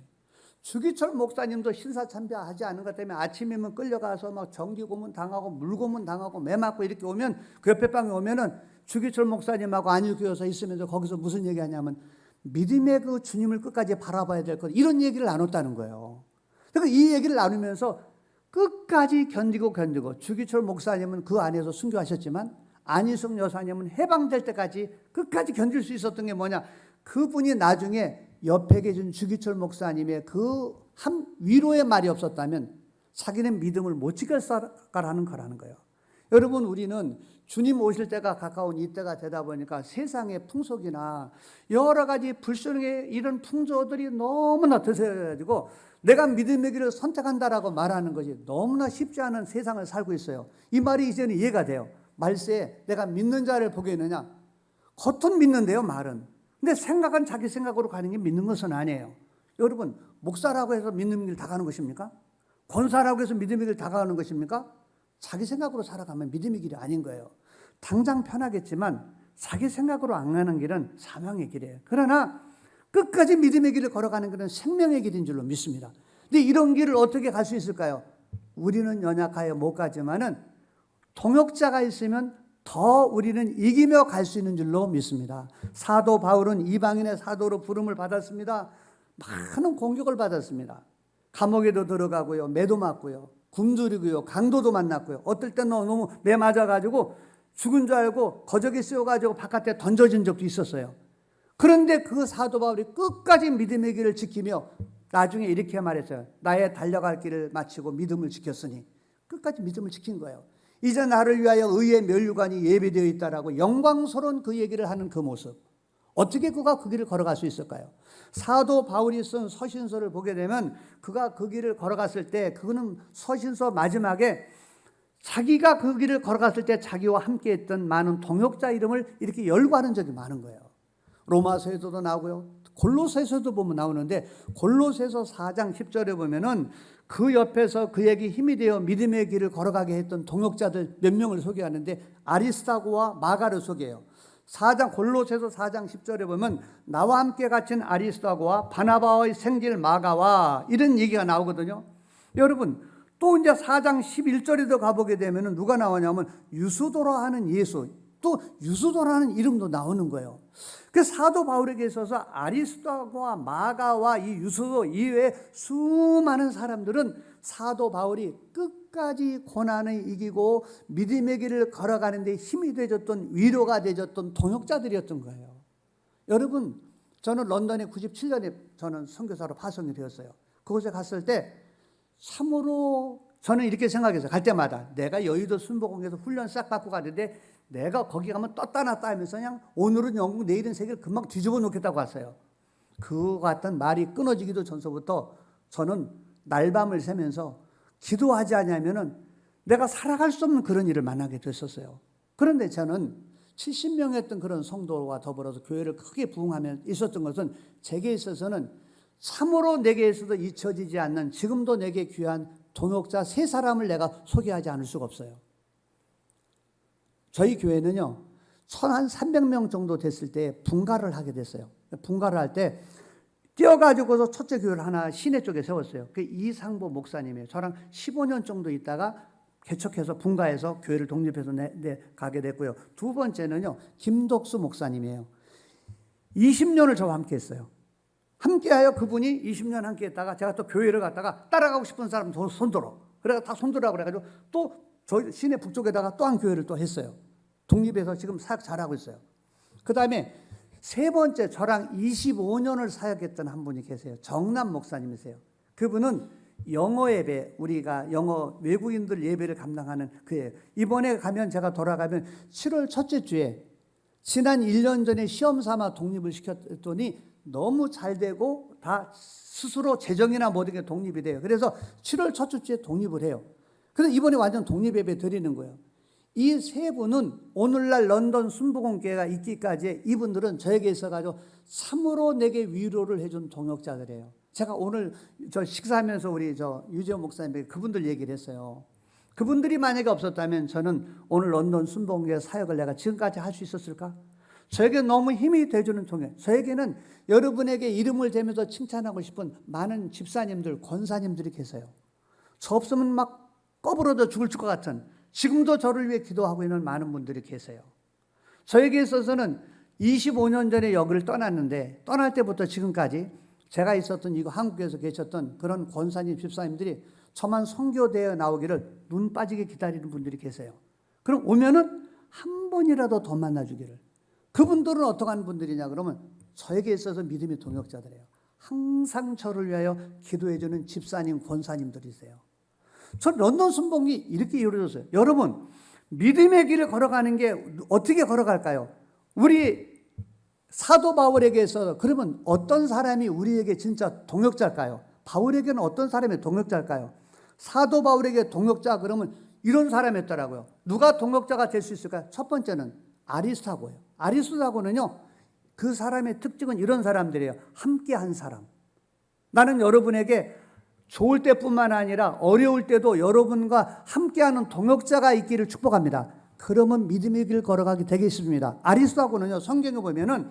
Speaker 1: 주기철 목사님도 신사참배하지 않은 것 때문에 아침이면 끌려가서 막 정기고문 당하고 물고문 당하고 매 맞고 이렇게 오면 그 옆에 방에 오면은 주기철 목사님하고 안희숙 여사 있으면서 거기서 무슨 얘기하냐면 믿음의 그 주님을 끝까지 바라봐야 될 것 이런 얘기를 나눴다는 거예요. 그러니까 이 얘기를 나누면서 끝까지 견디고 주기철 목사님은 그 안에서 순교하셨지만 안희숙 여사님은 해방될 때까지 끝까지 견딜 수 있었던 게 뭐냐? 그분이 나중에 옆에 계신 주기철 목사님의 그 한 위로의 말이 없었다면 자기는 믿음을 못 지킬 거라는 거예요. 여러분, 우리는 주님 오실 때가 가까운 이때가 되다 보니까 세상의 풍속이나 여러 가지 불순의 이런 풍조들이 너무나 드세가지고 내가 믿음의 길을 선택한다라고 말하는 것이 너무나 쉽지 않은 세상을 살고 있어요. 이 말이 이제는 이해가 돼요. 말세에 내가 믿는 자를 보겠느냐? 겉은 믿는데요, 말은. 근데 생각은 자기 생각으로 가는 게 믿는 것은 아니에요. 여러분, 목사라고 해서 믿는 길 다 가는 것입니까? 권사라고 해서 믿음의 길 다 가는 것입니까? 자기 생각으로 살아가면 믿음의 길이 아닌 거예요. 당장 편하겠지만 자기 생각으로 안 가는 길은 사망의 길이에요. 그러나 끝까지 믿음의 길을 걸어가는 길은 생명의 길인 줄로 믿습니다. 근데 이런 길을 어떻게 갈 수 있을까요? 우리는 연약하여 못 가지만은 동역자가 있으면 더 우리는 이기며 갈 수 있는 줄로 믿습니다. 사도 바울은 이방인의 사도로 부름을 받았습니다. 많은 공격을 받았습니다. 감옥에도 들어가고요, 매도 맞고요, 굶주리고요, 강도도 만났고요. 어떨 때는 너무 매 맞아가지고 죽은 줄 알고 거적에 씌워가지고 바깥에 던져진 적도 있었어요. 그런데 그 사도 바울이 끝까지 믿음의 길을 지키며 나중에 이렇게 말했어요. 나의 달려갈 길을 마치고 믿음을 지켰으니. 끝까지 믿음을 지킨 거예요. 이제 나를 위하여 의의 면류관이 예비되어 있다라고 영광스러운 그 얘기를 하는 그 모습. 어떻게 그가 그 길을 걸어갈 수 있을까요? 사도 바울이 쓴 서신서를 보게 되면 그가 그 길을 걸어갔을 때 그거는 서신서 마지막에 자기가 그 길을 걸어갔을 때 자기와 함께 했던 많은 동역자 이름을 이렇게 열거하는 적이 많은 거예요. 로마서에서도 나오고요, 골로새서도 보면 나오는데 골로새서 4장 10절에 보면은 그 옆에서 그에게 힘이 되어 믿음의 길을 걸어가게 했던 동역자들 몇 명을 소개하는데 아리스타고와 마가를 소개해요. 골로새서 4장 10절에 보면 나와 함께 갇힌 아리스타고와 바나바의 생질 마가와 이런 얘기가 나오거든요. 여러분, 또 이제 4장 11절에도 가보게 되면 누가 나오냐면 유수도라 하는 예수, 또 유수도라는 이름도 나오는 거예요. 그 사도 바울에게 있어서 아리스도와 마가와 이 유수도 이외에 수많은 사람들은 사도 바울이 끝까지 고난을 이기고 믿음의 길을 걸어가는 데 힘이 되어줬던, 위로가 되어줬던 동역자들이었던 거예요. 여러분, 저는 런던에 97년에 저는 선교사로 파송이 되었어요. 그곳에 갔을 때 참으로 저는 이렇게 생각했어요. 갈 때마다 내가 여의도 순복음에서 훈련 싹 받고 가는데 내가 거기 가면 떴다 놨다 하면서 그냥 오늘은 영국 내일은 세계를 금방 뒤집어 놓겠다고 왔어요. 그 같은 말이 끊어지기도 전서부터 저는 날밤을 새면서 기도하지 않으면은 내가 살아갈 수 없는 그런 일을 만나게 됐었어요. 그런데 저는 70명이었던 그런 성도와 더불어서 교회를 크게 부흥하며 있었던 것은 제게 있어서는 참으로 내게에서도 잊혀지지 않는 지금도 내게 귀한 동역자 3사람을 내가 소개하지 않을 수가 없어요. 저희 교회는요, 1,300명 정도 됐을 때 분가를 하게 됐어요. 분가를 할 때 뛰어가지고서 첫째 교회를 하나 시내 쪽에 세웠어요. 그 이상보 목사님이에요. 저랑 15년 정도 있다가 개척해서 분가해서 교회를 독립해서 가게 됐고요. 두 번째는요, 김덕수 목사님이에요. 20년을 저와 함께 했어요. 함께하여 그분이 20년 함께 했다가 제가 또 교회를 갔다가 따라가고 싶은 사람 손들어. 그래서 다 손들라고 그래가지고 또 저희 시내 북쪽에다가 또 한 교회를 또 했어요. 독립해서 지금 사역 잘하고 있어요. 그 다음에 세 번째, 저랑 25년을 사역했던 한 분이 계세요. 정남 목사님이세요. 그분은 영어 예배, 우리가 영어 외국인들 예배를 감당하는 그예요. 이번에 가면 제가 돌아가면 7월 첫째 주에 지난 1년 전에 시험 삼아 독립을 시켰더니 너무 잘 되고 다 스스로 재정이나 모든 게 독립이 돼요. 그래서 7월 첫째 주에 독립을 해요. 그래서 이번에 완전 독립예배 드리는 거예요. 이 세 분은 오늘날 런던 순복음교회가 있기까지 이분들은 저에게 있어가지고 참으로 내게 위로를 해준 동역자들이에요. 제가 오늘 저 식사하면서 우리 저 유재호 목사님에게 그분들 얘기를 했어요. 그분들이 만약에 없었다면 저는 오늘 런던 순복음교회 사역을 내가 지금까지 할 수 있었을까? 저에게 너무 힘이 돼주는 동역. 저에게는 여러분에게 이름을 대면서 칭찬하고 싶은 많은 집사님들, 권사님들이 계세요. 저 없으면 막 꺼부러져 죽을 것 같은, 지금도 저를 위해 기도하고 있는 많은 분들이 계세요. 저에게 있어서는 25년 전에 여기를 떠났는데 떠날 때부터 지금까지 제가 있었던 이거 한국에서 계셨던 그런 권사님, 집사님들이 저만 선교되어 나오기를 눈 빠지게 기다리는 분들이 계세요. 그럼 오면은 한 번이라도 더 만나주기를. 그분들은 어떻게 하는 분들이냐 그러면 저에게 있어서 믿음의 동역자들이에요. 항상 저를 위하여 기도해주는 집사님, 권사님들이세요. 저 런던 순복음이 이렇게 이루어졌어요. 여러분, 믿음의 길을 걸어가는 게 어떻게 걸어갈까요? 우리 사도 바울에게서 그러면 어떤 사람이 우리에게 진짜 동역자일까요? 바울에게는 어떤 사람이 동역자일까요? 사도 바울에게 동역자 그러면 이런 사람이었더라고요. 누가 동역자가 될 수 있을까요? 첫 번째는 아리스타고예요. 아리스타고는요, 그 사람의 특징은 이런 사람들이에요. 함께한 사람. 나는 여러분에게 좋을 때뿐만 아니라 어려울 때도 여러분과 함께하는 동역자가 있기를 축복합니다. 그러면 믿음의 길 걸어가게 되겠습니다. 아리스타고는요, 성경에 보면은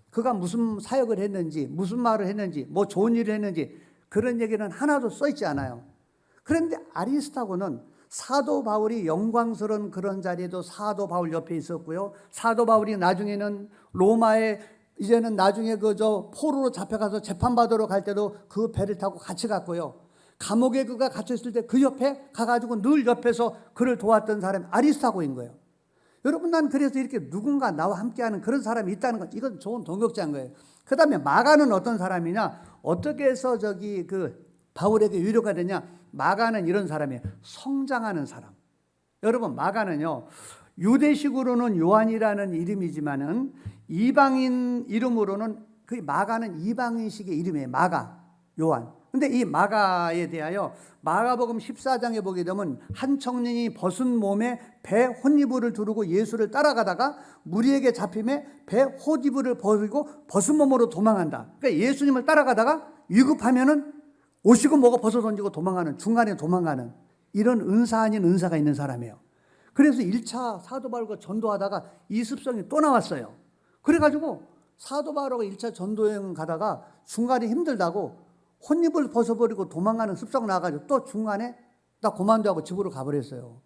Speaker 1: 그가 무슨 사역을 했는지, 무슨 말을 했는지, 뭐 좋은 일을 했는지 그런 얘기는 하나도 써 있지 않아요. 그런데 아리스타고는 사도 바울이 영광스러운 그런 자리에도 사도 바울 옆에 있었고요. 사도 바울이 나중에는 로마에 이제는 나중에 그저 포로로 잡혀가서 재판받으러 갈 때도 그 배를 타고 같이 갔고요. 감옥에 그가 갇혔을 때 그 옆에 가가지고 늘 옆에서 그를 도왔던 사람이 아리스타고인 거예요. 여러분, 난 그래서 이렇게 누군가 나와 함께하는 그런 사람이 있다는 것, 이건 좋은 동역자인 거예요. 그 다음에 마가는 어떤 사람이냐? 어떻게 해서 그 바울에게 위로가 되냐? 마가는 이런 사람이에요. 성장하는 사람. 여러분, 마가는요, 유대식으로는 요한이라는 이름이지만은 이방인 이름으로는 그 마가는 이방인식의 이름이에요. 마가, 요한. 근데 이 마가에 대하여 마가복음 14장에 보게 되면 한 청년이 벗은 몸에 배 혼이불을 두르고 예수를 따라가다가 무리에게 잡힘에 배 혼이불을 버리고 벗은 몸으로 도망한다. 그러니까 예수님을 따라가다가 위급하면은 오시고 뭐고 벗어 던지고 도망가는, 중간에 도망가는 이런 은사 아닌 은사가 있는 사람이에요. 그래서 1차 사도 바울과 전도하다가 이 습성이 또 나왔어요. 그래가지고 사도 바울과 1차 전도여행 가다가 중간에 힘들다고 혼입을 벗어버리고 도망가는 습성 나가지고 또 중간에 나 그만두고 집으로 가버렸어요.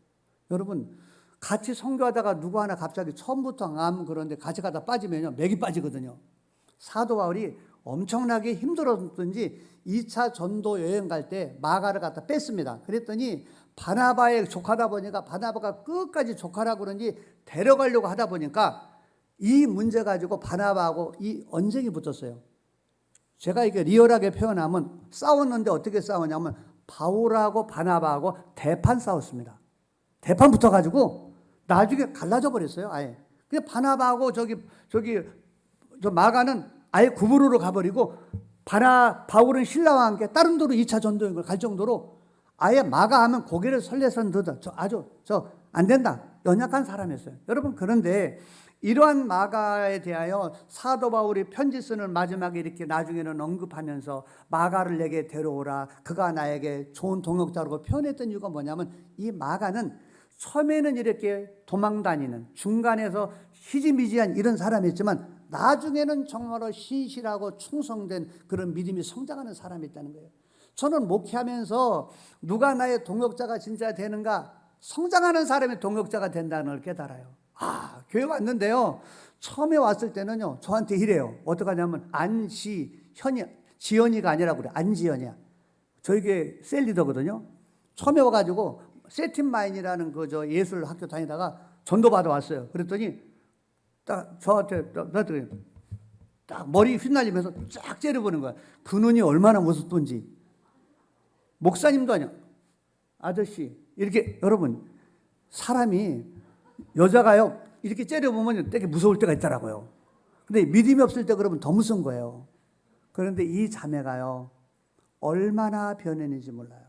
Speaker 1: 여러분, 같이 선교하다가 누구 하나 갑자기 처음부터 그런데 같이 가다 빠지면요, 맥이 빠지거든요. 사도 바울이 엄청나게 힘들었든지 2차 전도 여행 갈 때 마가를 갖다 뺐습니다. 그랬더니 바나바의 조카다 보니까 바나바가 끝까지 조카라고 그런지 데려가려고 하다 보니까 이 문제 가지고 바나바하고 이 언쟁이 붙었어요. 제가 이게 리얼하게 표현하면 싸웠는데 어떻게 싸웠냐면 바울하고 바나바하고 대판 싸웠습니다. 대판 붙어가지고 나중에 갈라져 버렸어요. 아예. 그냥 바나바하고 저 마가는 아예 구부로로 가버리고 바울은 신라와 함께 다른 도로 2차 전도여행을 갈 정도로 아예 마가 하면 고개를 설레선 듯 아주 안 된다. 연약한 사람이었어요. 여러분, 그런데 이러한 마가에 대하여 사도 바울이 편지 쓰는 마지막에 이렇게 나중에는 언급하면서 마가를 내게 데려오라. 그가 나에게 좋은 동역자라고 표현했던 이유가 뭐냐면 이 마가는 처음에는 이렇게 도망다니는 중간에서 희지미지한 이런 사람이었지만 나중에는 정말로 신실하고 충성된 그런 믿음이 성장하는 사람이 있다는 거예요. 저는 목회하면서 누가 나의 동역자가 진짜 되는가, 성장하는 사람이 동역자가 된다는 걸 깨달아요. 교회 왔는데요, 처음에 왔을 때는요 저한테 이래요. 어떡하냐면 지연이가 아니라 그래. 안지연이야. 저희 교회 셀리더거든요. 처음에 와가지고 세틴마인이라는 예술 학교 다니다가 전도 받아 왔어요. 그랬더니 딱 저한테 딱 머리 휘날리면서 쫙 째려보는 거야. 그 눈이 얼마나 무섭던지. 목사님도 아니야. 아저씨, 이렇게. 여러분, 사람이, 여자가요 이렇게 째려보면 되게 무서울 때가 있더라고요. 근데 믿음이 없을 때 그러면 더 무서운 거예요. 그런데 이 자매가요 얼마나 변했는지 몰라요.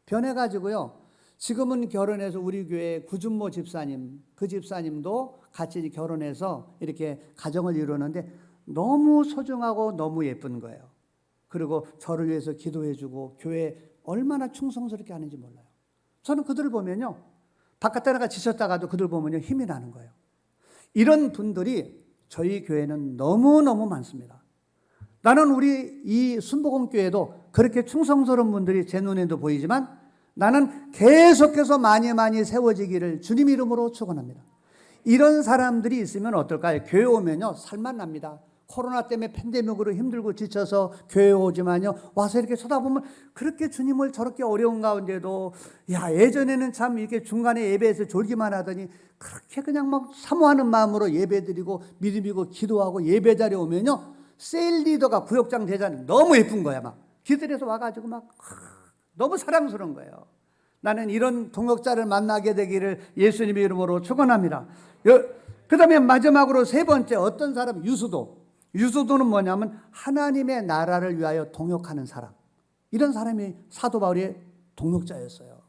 Speaker 1: 변해가지고요 지금은 결혼해서 우리 교회 구준모 집사님, 그 집사님도 같이 결혼해서 이렇게 가정을 이루는데 너무 소중하고 너무 예쁜 거예요. 그리고 저를 위해서 기도해주고 교회에 얼마나 충성스럽게 하는지 몰라요. 저는 그들을 보면요, 바깥에 나가 지쳤다가도 그들 보면요 힘이 나는 거예요. 이런 분들이 저희 교회는 너무너무 많습니다. 나는 우리 이 순복음교회도 그렇게 충성스러운 분들이 제 눈에도 보이지만 나는 계속해서 많이 세워지기를 주님 이름으로 축원합니다. 이런 사람들이 있으면 어떨까요? 교회 오면요 살만 납니다. 코로나 때문에 팬데믹으로 힘들고 지쳐서 교회 오지만요 와서 이렇게 쳐다보면 그렇게 주님을 저렇게 어려운 가운데도 야 예전에는 참 이렇게 중간에 예배에서 졸기만 하더니 그렇게 그냥 막 사모하는 마음으로 예배드리고 믿음이고 기도하고 예배 자리에 오면요 셀 리더가 구역장 대장 너무 예쁜 거야. 막 기들에서 와가지고 막 너무 사랑스러운 거예요. 나는 이런 동역자를 만나게 되기를 예수님의 이름으로 축원합니다. 그 다음에 마지막으로 세 번째 어떤 사람 유수도는 뭐냐면 하나님의 나라를 위하여 동역하는 사람. 이런 사람이 사도 바울의 동역자였어요.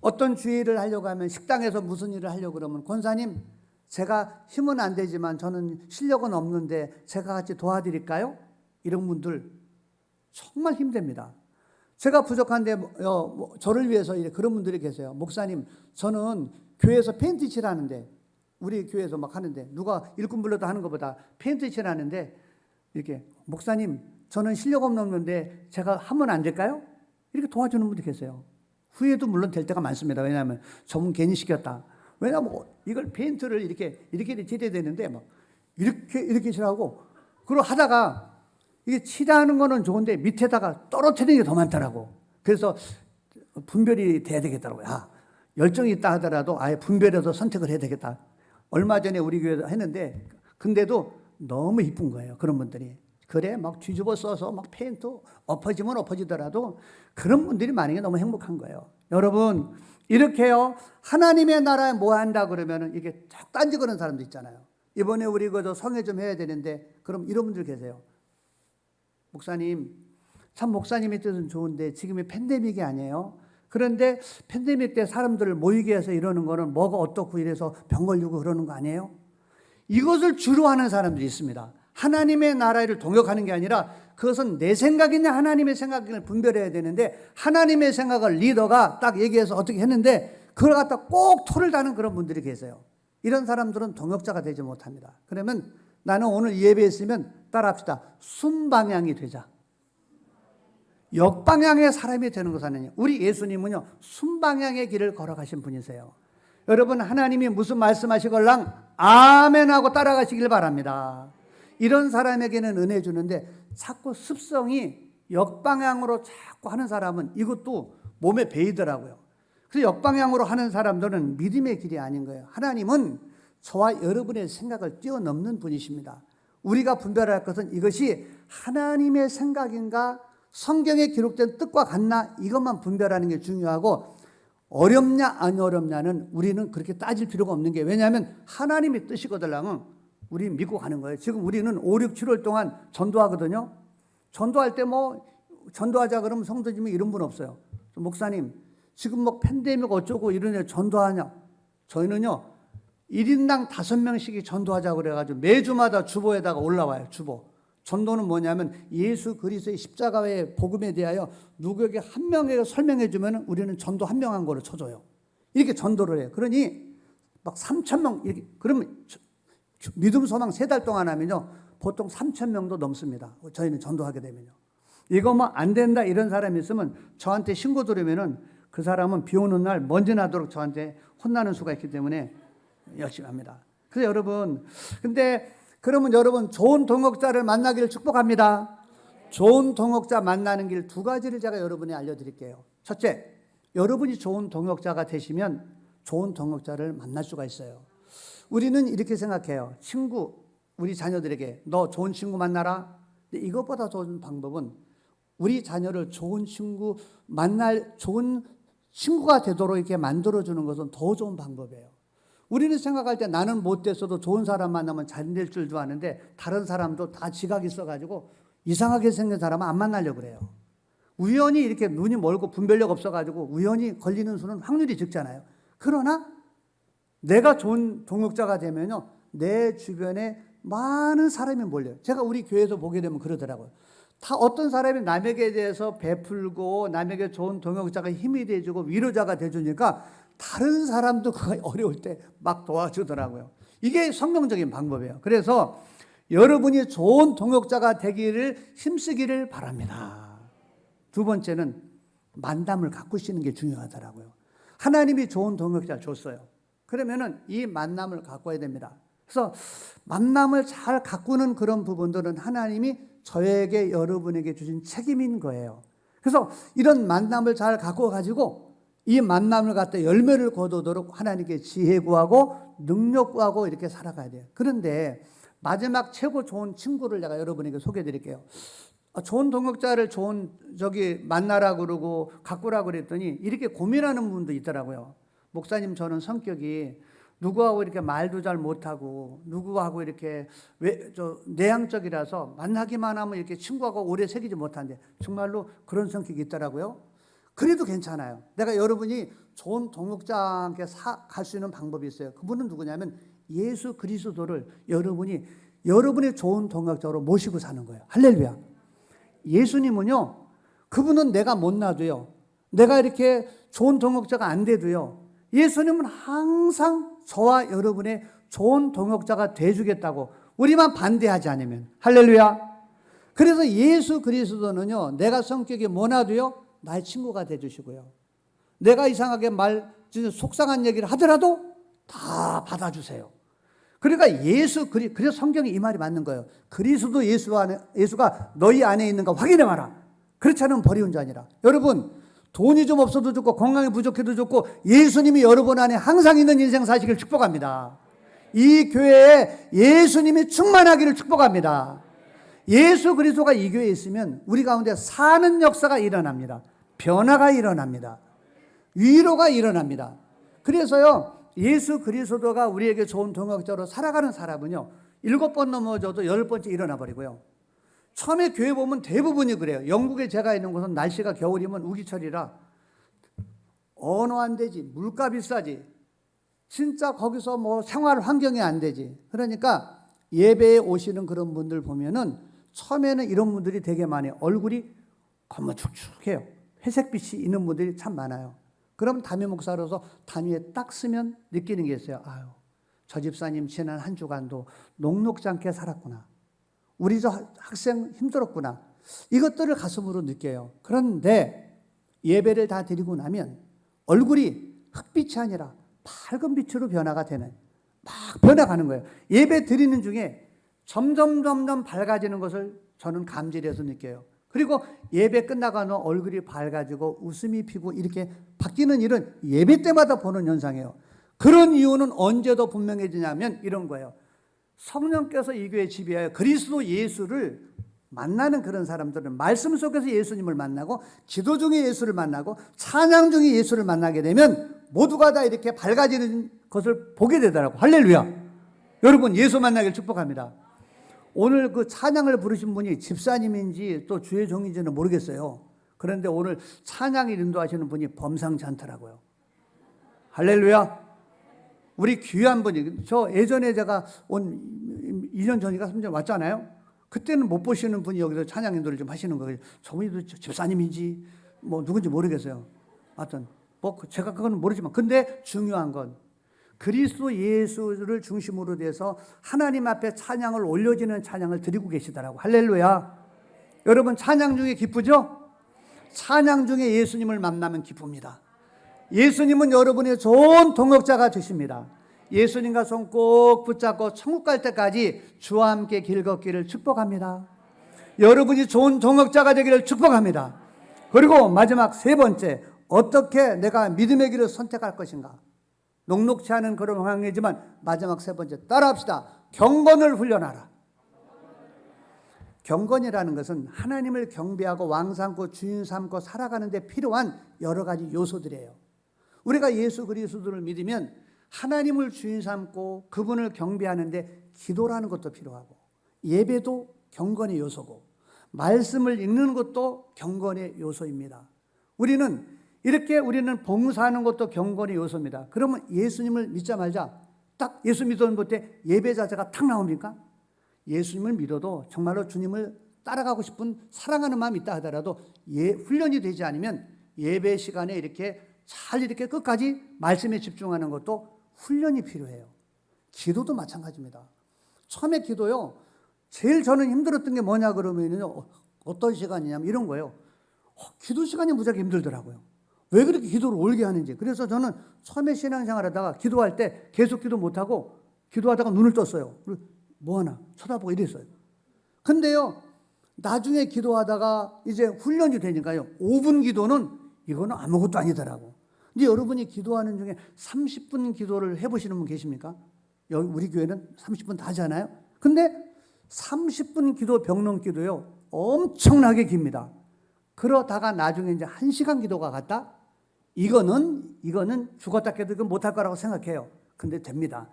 Speaker 1: 어떤 주의를 하려고 하면 식당에서 무슨 일을 하려고 그러면 권사님 제가 힘은 안 되지만 저는 실력은 없는데 제가 같이 도와드릴까요? 이런 분들 정말 힘듭니다. 제가 부족한데 저를 위해서 그런 분들이 계세요. 목사님 저는 교회에서 페인트 칠하는데 우리 교회에서 막 하는데 누가 일꾼 불러도 하는 것보다 페인트 칠하는데 이렇게 목사님 저는 실력 없는데 제가 하면 안 될까요? 이렇게 도와주는 분들이 계세요. 후회도 물론 될 때가 많습니다. 왜냐하면 저분 괜히 시켰다. 왜냐하면 이걸 페인트를 이렇게 칠해야 되는데 막 이렇게 칠하고 그리고 하다가 이게 칠하는 거는 좋은데 밑에다가 떨어뜨리는 게 더 많더라고. 그래서 분별이 돼야 되겠더라고요. 열정이 있다 하더라도 아예 분별해서 선택을 해야 되겠다. 얼마 전에 우리 교회에서 했는데 근데도 너무 이쁜 거예요. 그런 분들이. 그래 막 뒤집어 써서 막 페인트 엎어지면 엎어지더라도 그런 분들이 많은 게 너무 행복한 거예요. 여러분 이렇게요 하나님의 나라에 뭐 한다 그러면은 이게 쫙 딴지거리는 사람도 있잖아요. 이번에 우리 그저 성회 좀 해야 되는데 그럼 이런 분들 계세요. 목사님 참 목사님의 뜻은 좋은데 지금이 팬데믹이 아니에요. 그런데 팬데믹 때 사람들을 모이게 해서 이러는 거는 뭐가 어떻고 이래서 병 걸리고 그러는 거 아니에요? 이것을 주로 하는 사람들이 있습니다. 하나님의 나라를 동역하는 게 아니라 그것은 내 생각이냐 하나님의 생각을 분별해야 되는데 하나님의 생각을 리더가 딱 얘기해서 어떻게 했는데 그걸 갖다 꼭 토를 다는 그런 분들이 계세요. 이런 사람들은 동역자가 되지 못합니다. 그러면 나는 오늘 예배에 있으면 따라합시다. 순방향이 되자. 역방향의 사람이 되는 것은 아니에요. 우리 예수님은요 순방향의 길을 걸어가신 분이세요. 여러분 하나님이 무슨 말씀하시걸랑 아멘하고 따라가시길 바랍니다. 이런 사람에게는 은혜 주는데 자꾸 습성이 역방향으로 자꾸 하는 사람은 이것도 몸에 배이더라고요. 그래서 역방향으로 하는 사람들은 믿음의 길이 아닌 거예요. 하나님은 저와 여러분의 생각을 뛰어넘는 분이십니다. 우리가 분별할 것은 이것이 하나님의 생각인가 성경에 기록된 뜻과 같나 이것만 분별하는 게 중요하고 어렵냐 안 어렵냐는 우리는 그렇게 따질 필요가 없는 게 왜냐하면 하나님의 뜻이거든요. 우리 믿고 가는 거예요. 지금 우리는 5, 6, 7월 동안 전도하거든요. 전도할 때 뭐 전도하자 그러면 성도님이 이런 분 없어요. 목사님 지금 뭐 팬데믹 어쩌고 이러냐 전도하냐. 저희는요 1인당 5명씩이 전도하자 그래가지고 매주마다 주보에다가 올라와요. 주보. 전도는 뭐냐면 예수 그리스도의 십자가의 복음에 대하여 누구에게 한 명에게 설명해 주면 우리는 전도 한 명 한 거로 쳐줘요. 이렇게 전도를 해요. 그러니 막 3,000명 이렇게 그러면 믿음 소망 3달 동안 하면요 보통 3,000명도 넘습니다. 저희는 전도하게 되면요. 이거 뭐 안 된다 이런 사람이 있으면 저한테 신고 들으면은 그 사람은 비 오는 날 먼지 나도록 저한테 혼나는 수가 있기 때문에 열심히 합니다. 그래서 여러분 근데 그러면 여러분 좋은 동역자를 만나기를 축복합니다. 좋은 동역자 만나는 길 2가지를 제가 여러분에 알려드릴게요. 첫째, 여러분이 좋은 동역자가 되시면 좋은 동역자를 만날 수가 있어요. 우리는 이렇게 생각해요. 친구, 우리 자녀들에게 너 좋은 친구 만나라. 근데 이것보다 좋은 방법은 우리 자녀를 좋은 친구 만날 좋은 친구가 되도록 이렇게 만들어주는 것은 더 좋은 방법이에요. 우리는 생각할 때 나는 못됐어도 좋은 사람 만나면 잘 될 줄도 아는데 다른 사람도 다 지각이 있어가지고 이상하게 생긴 사람은 안 만나려고 그래요. 우연히 이렇게 눈이 멀고 분별력 없어가지고 우연히 걸리는 수는 확률이 적잖아요. 그러나 내가 좋은 동역자가 되면요, 내 주변에 많은 사람이 몰려요. 제가 우리 교회에서 보게 되면 그러더라고요. 다 어떤 사람이 남에게 대해서 베풀고 남에게 좋은 동역자가 힘이 돼주고 위로자가 돼주니까 다른 사람도 그거 어려울 때 막 도와주더라고요. 이게 성경적인 방법이에요. 그래서 여러분이 좋은 동역자가 되기를 힘쓰기를 바랍니다. 두 번째는 만남을 가꾸시는 게 중요하더라고요. 하나님이 좋은 동역자를 줬어요. 그러면은 이 만남을 가꿔야 됩니다. 그래서 만남을 잘 가꾸는 그런 부분들은 하나님이 저에게, 여러분에게 주신 책임인 거예요. 그래서 이런 만남을 잘 가꾸어 가지고 이 만남을 갖다 열매를 거두도록 하나님께 지혜 구하고 능력 구하고 이렇게 살아가야 돼요. 그런데 마지막 최고 좋은 친구를 제가 여러분에게 소개해 드릴게요. 좋은 동역자를 만나라 그러고 가꾸라 그랬더니 이렇게 고민하는 분도 있더라고요. 목사님, 저는 성격이 누구하고 이렇게 말도 잘 못하고 누구하고 이렇게 내향적이라서 만나기만 하면 이렇게 친구하고 오래 사귀지 못한대. 정말로 그런 성격이 있더라고요. 그래도 괜찮아요. 내가 여러분이 좋은 동역자와 함께 갈 수 있는 방법이 있어요. 그분은 누구냐면 예수 그리스도를 여러분의 좋은 동역자로 모시고 사는 거예요. 할렐루야. 예수님은요, 그분은 내가 못 놔도요, 내가 이렇게 좋은 동역자가 안 돼도요, 예수님은 항상 저와 여러분의 좋은 동역자가 돼주겠다고, 우리만 반대하지 않으면. 할렐루야. 그래서 예수 그리스도는요, 내가 성격이 뭐나도요, 나의 친구가 돼주시고요, 내가 이상하게 속상한 얘기를 하더라도 다 받아주세요. 그러니까 그래서 성경에 이 말이 맞는 거예요. 그리스도 예수가 너희 안에 있는가 확인해봐라. 그렇지 않으면 버리운 자니라. 여러분, 돈이 좀 없어도 좋고 건강이 부족해도 좋고 예수님이 여러분 안에 항상 있는 인생 사시기를 축복합니다. 이 교회에 예수님이 충만하기를 축복합니다. 예수 그리스도가 이 교회에 있으면 우리 가운데 사는 역사가 일어납니다. 변화가 일어납니다. 위로가 일어납니다. 그래서요, 예수 그리스도가 우리에게 좋은 동역자로 살아가는 사람은요, 7번 넘어져도 10번째 일어나 버리고요. 처음에 교회 보면 대부분이 그래요. 영국에 제가 있는 곳은 날씨가 겨울이면 우기철이라 언어 안 되지, 물가 비싸지, 진짜 거기서 생활 환경이 안 되지. 그러니까 예배에 오시는 그런 분들 보면은 처음에는 이런 분들이 되게 많아요. 얼굴이 검은축축해요. 회색빛이 있는 분들이 참 많아요. 그럼 담임 목사로서 단위에 딱 쓰면 느끼는 게 있어요. 아유, 저 집사님 지난 한 주간도 녹록지 않게 살았구나. 우리 저 학생 힘들었구나. 이것들을 가슴으로 느껴요. 그런데 예배를 다 드리고 나면 얼굴이 흑빛이 아니라 밝은 빛으로 변화가 되는, 막 변화가는 거예요. 예배 드리는 중에 점점 밝아지는 것을 저는 감지해서 느껴요. 그리고 예배 끝나가는 얼굴이 밝아지고 웃음이 피고 이렇게 바뀌는 일은 예배 때마다 보는 현상이에요. 그런 이유는 언제 더 분명해지냐면 이런 거예요. 성령께서 이 교회 지배하여 그리스도 예수를 만나는 그런 사람들은 말씀 속에서 예수님을 만나고 기도 중에 예수를 만나고 찬양 중에 예수를 만나게 되면 모두가 다 이렇게 밝아지는 것을 보게 되더라고요. 할렐루야. 여러분, 예수 만나기를 축복합니다. 오늘 그 찬양을 부르신 분이 집사님인지 또 주의 종인지는 모르겠어요. 그런데 오늘 찬양을 인도하시는 분이 범상치 않더라고요. 할렐루야. 우리 귀한 분이, 예전에 제가 온 2년 전인가 3년 왔잖아요. 그때는 못 보시는 분이 여기서 찬양 인도를 좀 하시는 거예요. 저분이 집사님인지 누군지 모르겠어요. 하여튼 제가 그건 모르지만, 근데 중요한 건 그리스도 예수를 중심으로 돼서 하나님 앞에 찬양을 올려지는 찬양을 드리고 계시더라고. 할렐루야. 여러분, 찬양 중에 기쁘죠? 찬양 중에 예수님을 만나면 기쁩니다. 예수님은 여러분의 좋은 동역자가 되십니다. 예수님과 손 꼭 붙잡고 천국 갈 때까지 주와 함께 길 걷기를 축복합니다. 여러분이 좋은 동역자가 되기를 축복합니다. 그리고 마지막 세 번째, 어떻게 내가 믿음의 길을 선택할 것인가? 녹록치 않은 그런 상황이지만 마지막 세 번째, 따라합시다. 경건을 훈련하라. 경건이라는 것은 하나님을 경배하고 왕 삼고 주인 삼고 살아가는 데 필요한 여러 가지 요소들이에요. 우리가 예수 그리스도를 믿으면 하나님을 주인 삼고 그분을 경배하는데 기도라는 것도 필요하고 예배도 경건의 요소고 말씀을 읽는 것도 경건의 요소입니다. 우리는 봉사하는 것도 경건의 요소입니다. 그러면 예수님을 믿자 말자, 딱 예수 믿었는 때 예배 자세가 탁 나옵니까? 예수님을 믿어도 정말로 주님을 따라가고 싶은 사랑하는 마음이 있다 하더라도 훈련이 되지 않으면 예배 시간에 이렇게 끝까지 말씀에 집중하는 것도 훈련이 필요해요. 기도도 마찬가지입니다. 처음에 기도요, 제일 저는 힘들었던 게 뭐냐 그러면요, 어떤 시간이냐면 이런 거예요. 기도 시간이 무지하게 힘들더라고요. 왜 그렇게 기도를 올게 하는지. 그래서 저는 처음에 신앙생활 하다가 기도할 때 계속 기도 못하고 기도하다가 눈을 떴어요. 뭐하나 쳐다보고 이랬어요. 근데요, 나중에 기도하다가 이제 훈련이 되니까요, 5분 기도는 이거는 아무것도 아니더라고. 근데 여러분이 기도하는 중에 30분 기도를 해보시는 분 계십니까? 우리 교회는 30분 다 하잖아요. 근데 30분 기도, 병론 기도요, 엄청나게 깁니다. 그러다가 나중에 이제 1시간 기도가 갔다? 이거는 죽었다 깨도 이건 못할 거라고 생각해요. 근데 됩니다.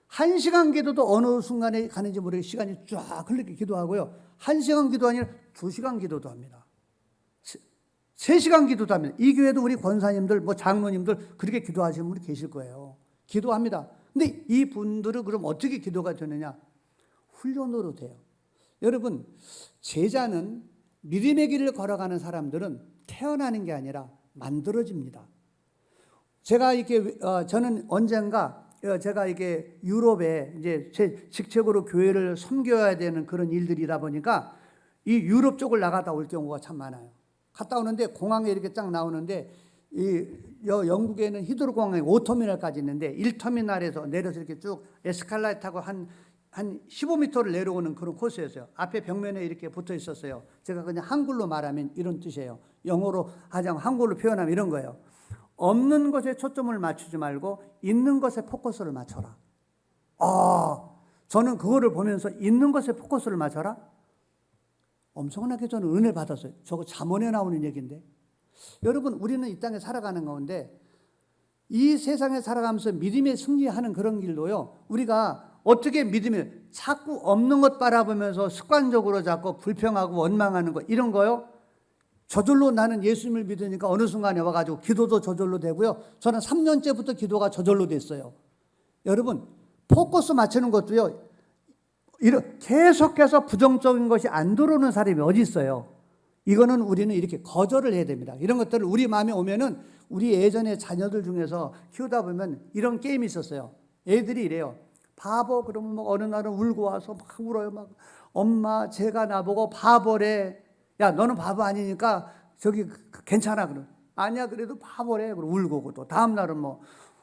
Speaker 1: 1시간 기도도 어느 순간에 가는지 모르게 시간이 쫙 흘리게 기도하고요. 1시간 기도 아니라 2시간 기도도 합니다. 3시간 기도도 합니다. 이 교회도 우리 권사님들, 장로님들 그렇게 기도하시는 분이 계실 거예요. 기도합니다. 근데 이 분들은 그럼 어떻게 기도가 되느냐? 훈련으로 돼요. 여러분, 제자는 믿음의 길을 걸어가는 사람들은 태어나는 게 아니라 만들어집니다. 저는 언젠가 제가 이게 유럽에 이제 제 직책으로 교회를 섬겨야 되는 그런 일들이다 보니까 이 유럽 쪽을 나갔다 올 경우가 참 많아요. 갔다 오는데 공항에 이렇게 쫙 나오는데 영국에는 히드로 공항에 5터미널까지 있는데 1터미널에서 내려서 이렇게 쭉 에스컬레이터 타고 한 15m를 내려오는 그런 코스였어요. 앞에 벽면에 이렇게 붙어 있었어요. 제가 그냥 한글로 말하면 이런 뜻이에요. 영어로 하자면 한글로 표현하면 이런 거예요. 없는 것에 초점을 맞추지 말고 있는 것에 포커스를 맞춰라. 저는 그거를 보면서 있는 것에 포커스를 맞춰라? 엄청나게 저는 은혜를 받았어요. 저거 잠언에 나오는 얘기인데. 여러분, 우리는 이 땅에 살아가는 가운데 이 세상에 살아가면서 믿음에 승리하는 그런 길도요, 우리가 어떻게 믿음을 자꾸 없는 것 바라보면서 습관적으로 자꾸 불평하고 원망하는 거, 이런 거요, 저절로 나는 예수님을 믿으니까 어느 순간에 와가지고 기도도 저절로 되고요. 저는 3년째부터 기도가 저절로 됐어요. 여러분, 포커스 맞추는 것도요, 계속해서 부정적인 것이 안 들어오는 사람이 어디 있어요? 이거는 우리는 이렇게 거절을 해야 됩니다. 이런 것들을 우리 마음에 오면은, 우리 예전에 자녀들 중에서 키우다 보면 이런 게임이 있었어요. 애들이 이래요. 바보, 그러면 어느 날은 울고 와서 막 울어요. 엄마, 제가 나보고 바보래. 야, 너는 바보 아니니까 저기 괜찮아. 그럼 아니야, 그래도 바보래. 그럼 울고, 또 다음 날은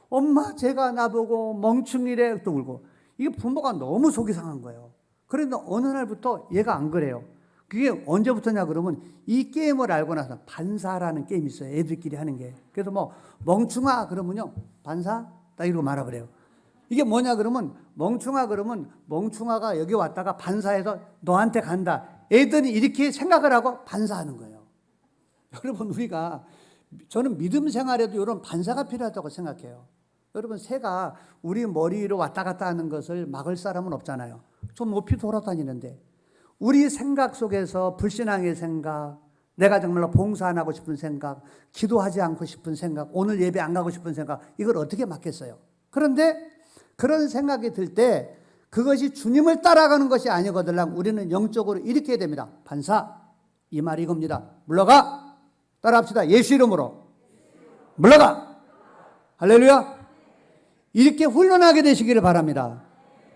Speaker 1: 엄마, 제가 나보고 멍충이래. 또 울고. 이게 부모가 너무 속이 상한 거예요. 그런데 어느 날부터 얘가 안 그래요. 그게 언제부터냐 그러면 이 게임을 알고 나서, 반사라는 게임이 있어요. 애들끼리 하는 게. 그래서 멍충아 그러면요, 반사? 딱 이러고 말아버려요. 이게 뭐냐 그러면, 멍충아 그러면 멍충아가 여기 왔다가 반사해서 너한테 간다. 애들이 이렇게 생각을 하고 반사하는 거예요. 여러분, 저는 믿음 생활에도 이런 반사가 필요하다고 생각해요. 여러분, 새가 우리 머리 위로 왔다 갔다 하는 것을 막을 사람은 없잖아요. 좀 높이 돌아다니는데, 우리 생각 속에서 불신앙의 생각, 내가 정말로 봉사 안 하고 싶은 생각, 기도하지 않고 싶은 생각, 오늘 예배 안 가고 싶은 생각, 이걸 어떻게 막겠어요? 그런데 그런 생각이 들 때 그것이 주님을 따라가는 것이 아니거든. 우리는 영적으로 이렇게 해야 됩니다. 반사, 이 말이 이겁니다. 물러가. 따라합시다. 예수 이름으로 물러가. 할렐루야. 이렇게 훈련하게 되시기를 바랍니다.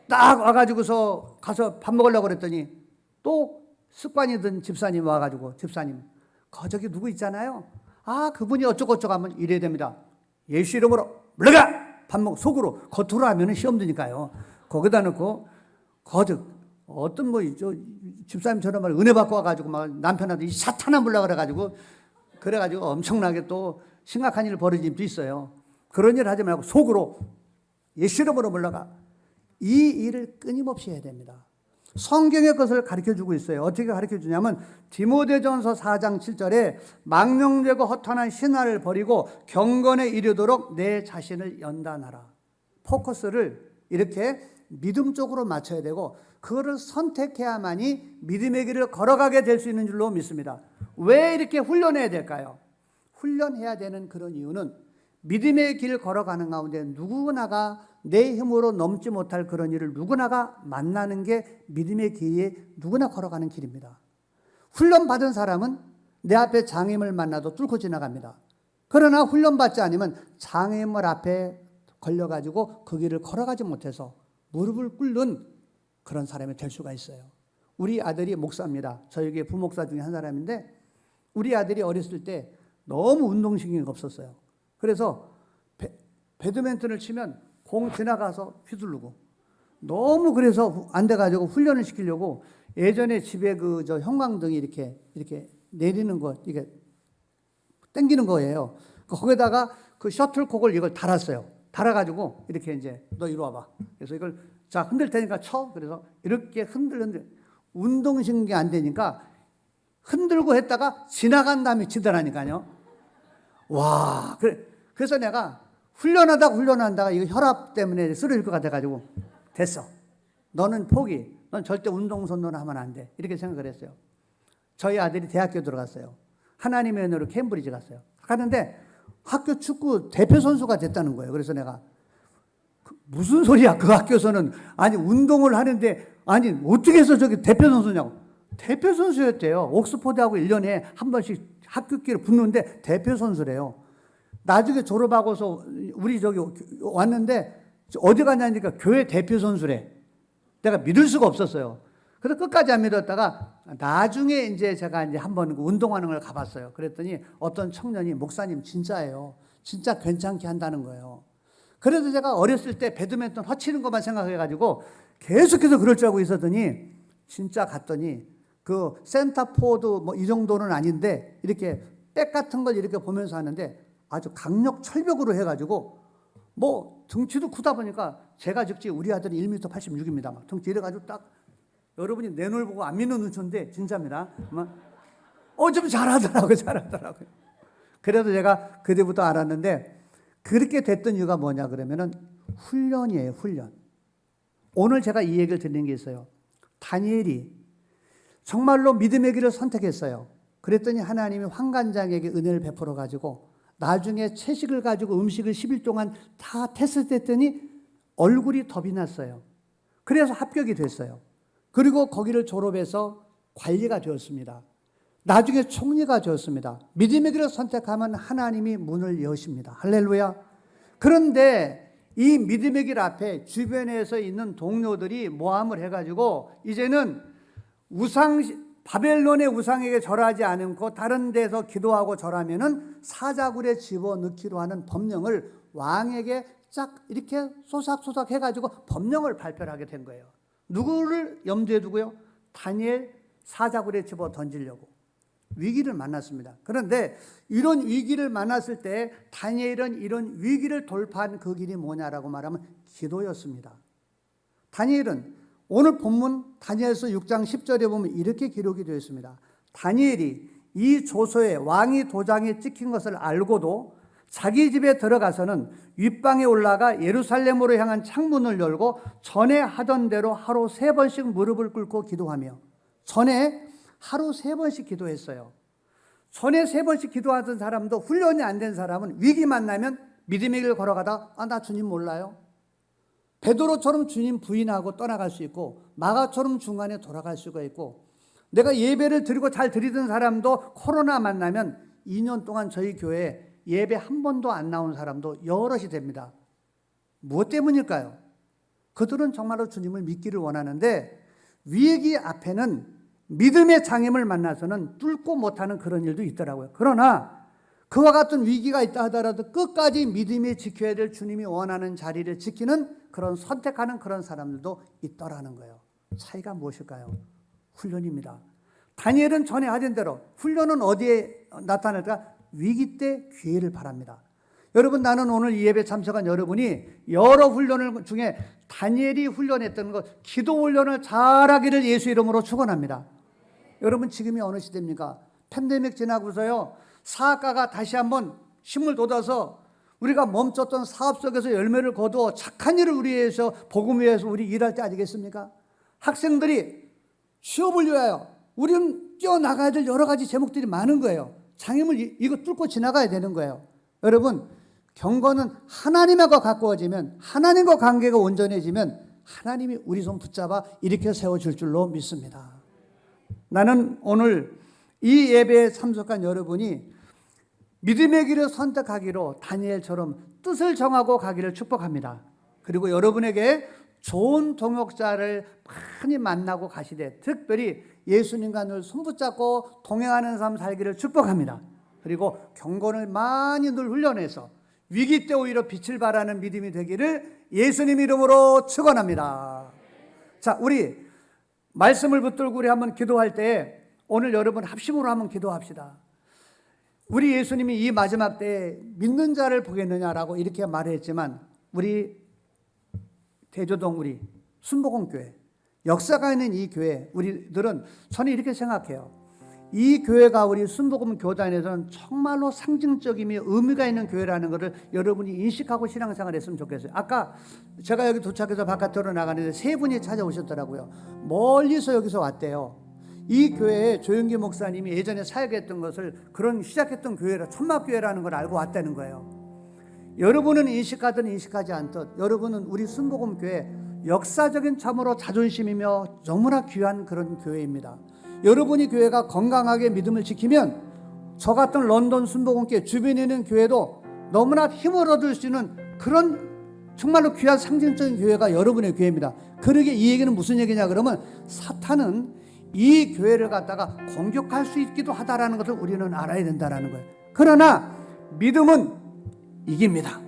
Speaker 1: 딱 와가지고서 가서 밥 먹으려고 그랬더니 또 습관이 든 집사님 와가지고, 집사님, 저기 누구 있잖아요. 그분이 어쩌고저쩌고 하면 이래야 됩니다. 예수 이름으로 물러가. 밥 먹고 속으로, 겉으로 하면 시험 드니까요. 거기다 넣고, 어떤 집사님처럼 은혜 받고 와가지고 남편한테 이 사탄아 물라 그래가지고 엄청나게 또 심각한 일 벌어진 일도 있어요. 그런 일 하지 말고 속으로 예수 이름으로 물러가. 이 일을 끊임없이 해야 됩니다. 성경의 것을 가르쳐주고 있어요. 어떻게 가르쳐주냐면, 디모데전서 4장 7절에 망령되고 허탄한 신화를 버리고 경건에 이르도록 내 자신을 연단하라. 포커스를 이렇게 믿음 쪽으로 맞춰야 되고, 그거를 선택해야만이 믿음의 길을 걸어가게 될 수 있는 줄로 믿습니다. 왜 이렇게 훈련해야 될까요? 훈련해야 되는 그런 이유는 믿음의 길 걸어가는 가운데 누구나가 내 힘으로 넘지 못할 그런 일을 누구나가 만나는 게 믿음의 길에 누구나 걸어가는 길입니다. 훈련받은 사람은 내 앞에 장애인을 만나도 뚫고 지나갑니다. 그러나 훈련받지 않으면 장애인물 앞에 걸려가지고 그 길을 걸어가지 못해서 무릎을 꿇는 그런 사람이 될 수가 있어요. 우리 아들이 목사입니다. 저희 부목사 중에 한 사람인데 우리 아들이 어렸을 때 너무 운동신경이 없었어요. 그래서 배드민턴을 치면 공 지나가서 휘두르고 너무 그래서 안 돼가지고 훈련을 시키려고 예전에 집에 저 형광등이 이렇게 내리는 거 이게 당기는 거예요. 거기다가 그 셔틀콕을 이걸 달았어요. 달아가지고 이렇게 이제 너 이리 와봐. 그래서 이걸 자 흔들 테니까 쳐. 그래서 이렇게 흔들 운동신경이 안 되니까 흔들고 했다가 지나간 다음에 치더라니까요. 와, 그래서 내가 훈련하다가 이거 혈압 때문에 쓰러질 것 같아가지고 됐어. 너는 포기. 넌 절대 운동선도는 하면 안 돼. 이렇게 생각을 했어요. 저희 아들이 대학교 들어갔어요. 하나님의 은혜로 캠브리지 갔어요. 가는데 학교 축구 대표 선수가 됐다는 거예요. 그래서 내가 무슨 소리야? 그 학교에서는 아니 운동을 하는데 아니 어떻게 해서 저기 대표 선수냐고. 대표 선수였대요. 옥스퍼드하고 1년에 한 번씩 학교끼리 붙는데 대표 선수래요. 나중에 졸업하고서 우리 저기 왔는데 어디 갔냐니까 교회 대표 선수래. 내가 믿을 수가 없었어요. 그래서 끝까지 안 믿었다가 나중에 이제 제가 이제 한번 운동하는 걸 가봤어요. 그랬더니 어떤 청년이 목사님 진짜예요. 진짜 괜찮게 한다는 거예요. 그래서 제가 어렸을 때 배드민턴 허치는 것만 생각해가지고 계속해서 그럴 줄 알고 있었더니 진짜 갔더니 그 센터포드 뭐 이 정도는 아닌데 이렇게 백 같은 걸 이렇게 보면서 하는데 아주 강력 철벽으로 해가지고 뭐 등치도 크다 보니까 제가 즉시 우리 아들이 1m 86입니다. 막 등치 이래가지고 딱 여러분이 내 눈을 보고 안 믿는 눈치인데 진짜입니다. 좀 잘하더라고요. 그래서 제가 그때부터 알았는데 그렇게 됐던 이유가 뭐냐 그러면은 훈련이에요. 훈련. 오늘 제가 이 얘기를 드리는 게 있어요. 다니엘이 정말로 믿음의 길을 선택했어요. 그랬더니 하나님이 환관장에게 은혜를 베풀어 가지고 나중에 채식을 가지고 음식을 10일 동안 다 테스트했더니 얼굴이 덧이 났어요. 그래서 합격이 됐어요. 그리고 거기를 졸업해서 관리가 되었습니다. 나중에 총리가 되었습니다. 믿음의 길을 선택하면 하나님이 문을 여십니다. 할렐루야. 그런데 이 믿음의 길 앞에 주변에서 있는 동료들이 모함을 해가지고 이제는 바벨론의 우상에게 절하지 않고 다른 데서 기도하고 절하면은 사자굴에 집어넣기로 하는 법령을 왕에게 쫙 이렇게 소삭소삭 해가지고 법령을 발표를 하게 된 거예요. 누구를 염두에 두고요? 다니엘 사자굴에 집어 던지려고 위기를 만났습니다. 그런데 이런 위기를 만났을 때 다니엘은 이런 위기를 돌파한 그 길이 뭐냐라고 말하면 기도였습니다. 다니엘은 오늘 본문 다니엘서 6장 10절에 보면 이렇게 기록이 되어 있습니다. 다니엘이 이 조서에 왕이 도장에 찍힌 것을 알고도 자기 집에 들어가서는 윗방에 올라가 예루살렘으로 향한 창문을 열고 전에 하던 대로 하루 3번씩 무릎을 꿇고 기도하며 전에 하루 3번씩 기도했어요. 전에 3번씩 기도하던 사람도 훈련이 안 된 사람은 위기 만나면 믿음의 길 걸어가다 나 주님 몰라요. 베드로처럼 주님 부인하고 떠나갈 수 있고 마가처럼 중간에 돌아갈 수가 있고 내가 예배를 드리고 잘 드리던 사람도 코로나 만나면 2년 동안 저희 교회에 예배 한 번도 안 나온 사람도 여럿이 됩니다. 무엇 때문일까요? 그들은 정말로 주님을 믿기를 원하는데 위기 앞에는 믿음의 장애물 만나서는 뚫고 못하는 그런 일도 있더라고요. 그러나 그와 같은 위기가 있다 하더라도 끝까지 믿음이 지켜야 될 주님이 원하는 자리를 지키는 그런 선택하는 그런 사람들도 있더라는 거예요. 차이가 무엇일까요? 훈련입니다. 다니엘은 전에 하던 대로 훈련은 어디에 나타날까? 위기 때 기회를 바랍니다. 여러분 나는 오늘 이 예배 참석한 여러분이 여러 훈련을 중에 다니엘이 훈련했던 것 기도 훈련을 잘하기를 예수 이름으로 축원합니다. 여러분 지금이 어느 시대입니까? 팬데믹 지나고서요 사학가가 다시 한번 힘을 돋아서 우리가 멈췄던 사업 속에서 열매를 거두어 착한 일을 우리 위해서 복음 위해서 우리 일할 때 아니겠습니까? 학생들이 취업을 위하여 우리는 뛰어나가야 될 여러 가지 제목들이 많은 거예요. 장애물 이거 뚫고 지나가야 되는 거예요. 여러분, 경건은 하나님과 가까워지면, 하나님과 관계가 온전해지면 하나님이 우리 손 붙잡아 일으켜 세워줄 줄로 믿습니다. 나는 오늘 이 예배에 참석한 여러분이 믿음의 길을 선택하기로 다니엘처럼 뜻을 정하고 가기를 축복합니다. 그리고 여러분에게 좋은 동역자를 많이 만나고 가시되 특별히 예수님과 늘 손붙잡고 동행하는 삶 살기를 축복합니다. 그리고 경건을 많이 늘 훈련해서 위기 때 오히려 빛을 발하는 믿음이 되기를 예수님 이름으로 축원합니다. 자, 우리 말씀을 붙들고 우리 한번 기도할 때 오늘 여러분 합심으로 한번 기도합시다. 우리 예수님이 이 마지막 때에 믿는 자를 보겠느냐라고 이렇게 말했지만 우리 대조동 우리 순복음교회 역사가 있는 이 교회 우리들은 저는 이렇게 생각해요. 이 교회가 우리 순복음 교단에서는 정말로 상징적이며 의미가 있는 교회라는 것을 여러분이 인식하고 신앙생활 했으면 좋겠어요. 아까 제가 여기 도착해서 바깥으로 나가는데 세 분이 찾아오셨더라고요. 멀리서 여기서 왔대요. 이 교회에 조영기 목사님이 예전에 사역했던 것을 그런 시작했던 교회라 천막교회라는 걸 알고 왔다는 거예요. 여러분은 인식하든 인식하지 않든 여러분은 우리 순복음교회 역사적인 참으로 자존심이며 너무나 귀한 그런 교회입니다. 여러분이 교회가 건강하게 믿음을 지키면 저 같은 런던 순복음교회 주변에 있는 교회도 너무나 힘을 얻을 수 있는 그런 정말로 귀한 상징적인 교회가 여러분의 교회입니다. 그러게 이 얘기는 무슨 얘기냐 그러면 사탄은 이 교회를 갖다가 공격할 수 있기도 하다라는 것을 우리는 알아야 된다라는 거예요. 그러나 믿음은 이깁니다.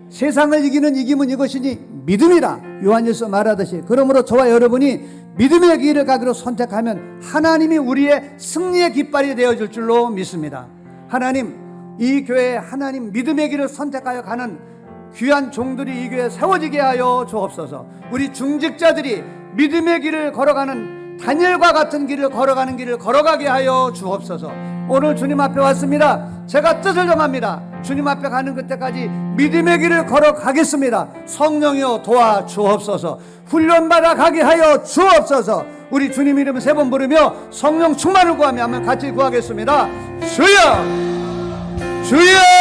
Speaker 1: 세상을 이기는 이김은 이것이니 믿음이라 요한일서 말하듯이 그러므로 저와 여러분이 믿음의 길을 가기로 선택하면 하나님이 우리의 승리의 깃발이 되어줄 줄로 믿습니다. 하나님, 이 교회에 하나님 믿음의 길을 선택하여 가는 귀한 종들이 이 교회에 세워지게 하여 주옵소서. 우리 중직자들이 믿음의 길을 걸어가는 다니엘과 같은 길을 걸어가는 길을 걸어가게 하여 주옵소서. 오늘 주님 앞에 왔습니다. 제가 뜻을 정합니다. 주님 앞에 가는 그때까지 믿음의 길을 걸어가겠습니다. 성령이여 도와주옵소서. 훈련받아 가게 하여 주옵소서. 우리 주님 이름 세 번 부르며 성령 충만을 구하며 한번 같이 구하겠습니다. 주여! 주여!